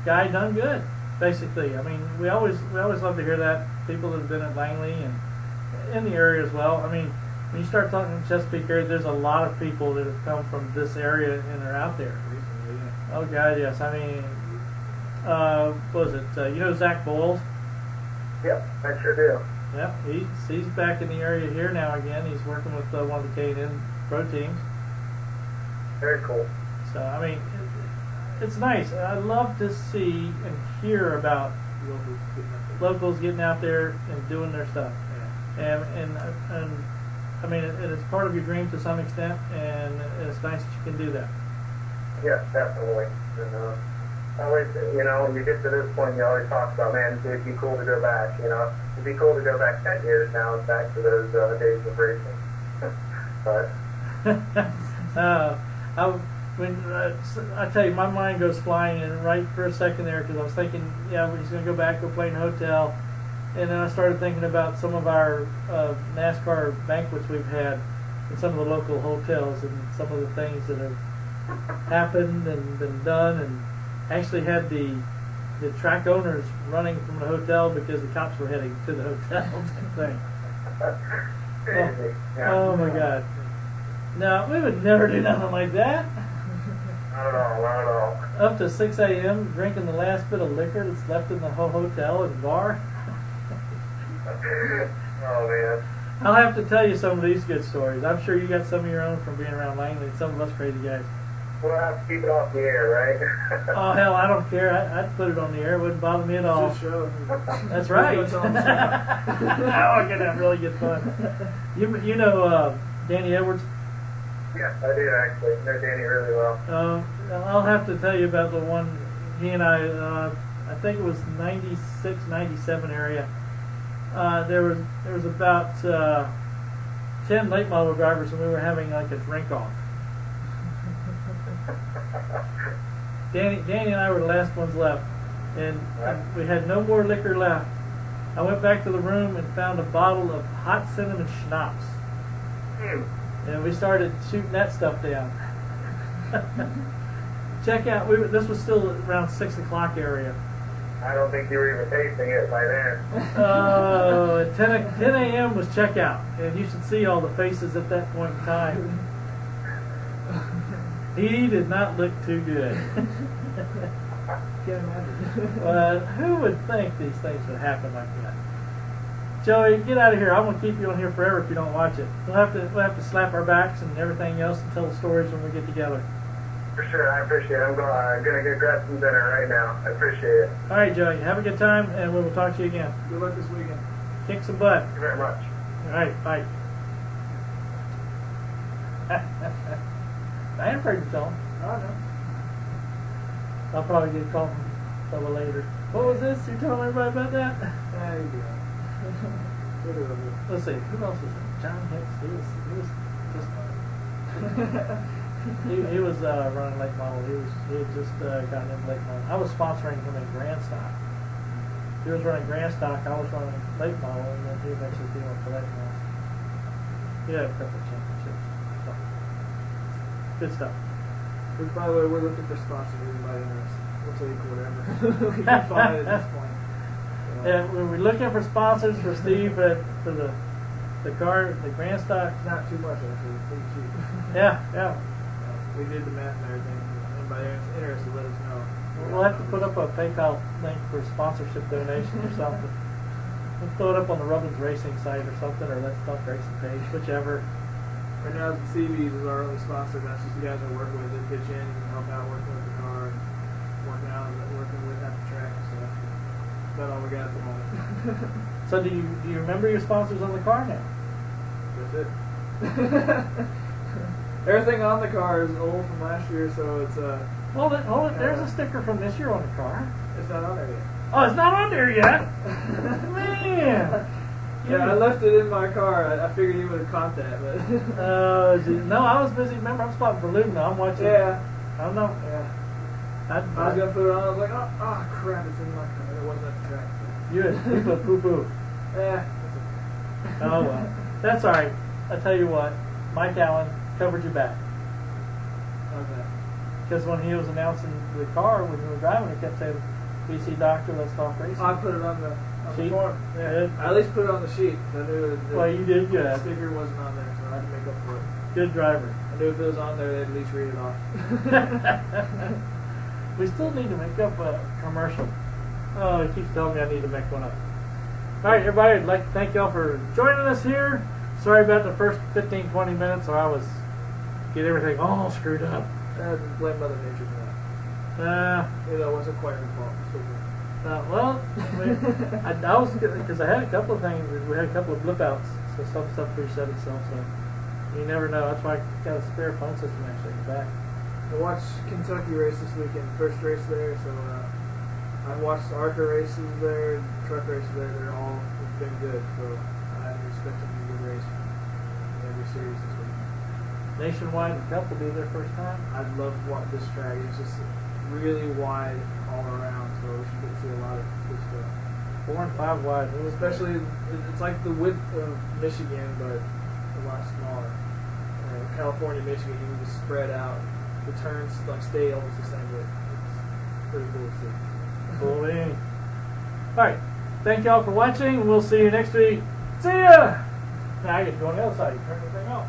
Speaker 1: guy done good, basically. I mean, we always love to hear that. People that have been at Langley and in the area as well. I mean, when you start talking Chesapeake area, there's a lot of people that have come from this area and are out there recently. Yeah. Oh, God, yes. I mean, what was it? Zach Bowles?
Speaker 7: Yep, I sure do.
Speaker 1: Yeah, he's back in the area here now again. He's working with one of the K&N pro teams.
Speaker 7: Very cool.
Speaker 1: So, I mean, it's nice. I love to see and hear about locals getting out there and doing their stuff. Yeah. And I mean, it's part of your dream to some extent, and it's nice that you can do that.
Speaker 7: Yes, definitely. And always, you know, when you get to this point, you always talk about, man, it'd be cool to go back, you know. It'd be cool to go back 10 years now, back to those days of racing. But
Speaker 1: I tell you, my mind goes flying in right for a second there because I was thinking, yeah, he's going to go back, go play in a hotel. And then I started thinking about some of our NASCAR banquets we've had in some of the local hotels and some of the things that have happened and been done, and actually had the track owners running from the hotel because the cops were heading to the hotel. Thing. Oh my God! No, we would never do nothing like that.
Speaker 7: not at all, not at all.
Speaker 1: Up to 6 a.m. drinking the last bit of liquor that's left in the whole hotel and bar.
Speaker 7: Oh man.
Speaker 1: I'll have to tell you some of these good stories. I'm sure you got some of your own from being around Langley. Some of us crazy guys.
Speaker 7: We'll have to keep it off the air, right?
Speaker 1: Oh hell, I don't care. I'd put it on the air. It wouldn't bother me at all.
Speaker 8: It's a show.
Speaker 1: That's right. Oh, I can have really good fun. You know Danny Edwards?
Speaker 7: Yeah, I do actually. I know Danny really well.
Speaker 1: I'll have to tell you about the one he and I think it was 96, 97 area. There was about 10 late model drivers, and we were having like a drink off. Danny and I were the last ones left, and we had no more liquor left. I went back to the room and found a bottle of hot cinnamon schnapps, and we started shooting that stuff down. Check out, this was still around 6 o'clock area.
Speaker 7: I don't think you were even tasting it by then.
Speaker 1: 10 a.m. was checkout, and you should see all the faces at that point in time. He did not look too good.
Speaker 8: Can't imagine.
Speaker 1: But who would think these things would happen like that? Joey, get out of here. I'm gonna keep you on here forever if you don't watch it. We'll have to slap our backs and everything else and tell the stories when we get together.
Speaker 7: For sure, I appreciate it. I'm gonna go grab some dinner right now. I appreciate it.
Speaker 1: All right, Joey. Have a good time, and we will talk to you again.
Speaker 8: Good luck this weekend.
Speaker 1: Kick some butt.
Speaker 7: Thank you very much.
Speaker 1: All right, bye. I ain't afraid to tell him.
Speaker 8: I don't know.
Speaker 1: I'll probably get a call from someone later. What was this? You telling everybody about that?
Speaker 8: Yeah, you do.
Speaker 1: Let's see. Who else was it? John Hicks. He was just. he was running late model. He had just gotten in late model. I was sponsoring him in Grand Stock. He was running Grand Stock. I was running late model, and then he eventually came up to late model. He had a couple of championships. So, good stuff.
Speaker 8: Which, by the way, we're looking for sponsors. Anybody interested? We'll take whatever we can find at this point.
Speaker 1: Yeah, we're looking for sponsors for Steve for the car, the Grand Stock.
Speaker 8: Not too much, actually. It's pretty cheap.
Speaker 1: Yeah.
Speaker 8: We did the math and everything. Anybody interested, let us know.
Speaker 1: We'll have to put up a PayPal link for sponsorship donation or something. We'll throw it up on the Robbins Racing site or something, or Let's Talk Racing page, whichever.
Speaker 8: Right now, the CBs is our only sponsor. That's just the guys I work with. They pitch in and help out working with the car and working with at the track. So that's about all we got at the moment.
Speaker 1: So do you remember your sponsors on the car now?
Speaker 8: That's it. Everything on the car is old from last year, so it's
Speaker 1: Hold it. There's a sticker from this year on the car.
Speaker 8: it's not on there yet.
Speaker 1: Oh, it's not on there yet. Man.
Speaker 8: Yeah, I left it in my car. I figured he would have caught that, but
Speaker 1: No, I was busy. Remember, I'm spotting for Luke now. I'm watching.
Speaker 8: yeah,
Speaker 1: I don't know.
Speaker 8: yeah. I was gonna put it on. I was like, oh crap, it's in my car. It wasn't at the track.
Speaker 1: You put poo poo.
Speaker 8: Yeah.
Speaker 1: Oh well, that's all right. I tell you what, Mike Allen covered your back
Speaker 8: Okay.
Speaker 1: because when he was announcing the car when you were driving, he kept saying, "BC Doctor, let's talk racing."
Speaker 8: I put it on the
Speaker 1: Sheet?
Speaker 8: form. Yeah.
Speaker 1: Good.
Speaker 8: I at least put it on the sheet. I knew
Speaker 1: Well, you did
Speaker 8: the
Speaker 1: good.
Speaker 8: sticker wasn't on there, so I had to make up for it.
Speaker 1: Good driver.
Speaker 8: I knew if it was on there, they'd at least read it off.
Speaker 1: We still need to make up a commercial. Oh, he keeps telling me I need to make one up. All right, everybody, I'd like to thank y'all for joining us here. Sorry about the first 15, 20 minutes, or I was get everything all screwed up.
Speaker 8: Blame Mother Nature for that. That wasn't quite her fault.
Speaker 1: Well, I was because I had a couple of things. We had a couple of blip outs, so some stuff reset itself. So you never know. That's why I got a spare phone system actually in the back.
Speaker 8: I watched Kentucky race this weekend, first race there, so I've watched ARCA races there, truck races there. They're all been good, so I'm expecting a good race in every series this week.
Speaker 1: Nationwide Cup will be their first time.
Speaker 8: I'd love this track. It's just really wide all around, so we should get to see a lot of good stuff.
Speaker 1: 4 and 5 wide.
Speaker 8: Especially, it's like the width of Michigan, but a lot smaller. California, Michigan, you can just spread out. The turns like stay almost the same width. It's pretty cool to see.
Speaker 1: Cool. All right. Thank y'all for watching. We'll see you next week. See ya! Now I get to go on the other side. You turn the thing off.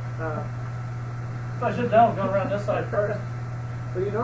Speaker 1: If I should down, go around this side first.
Speaker 8: But you know.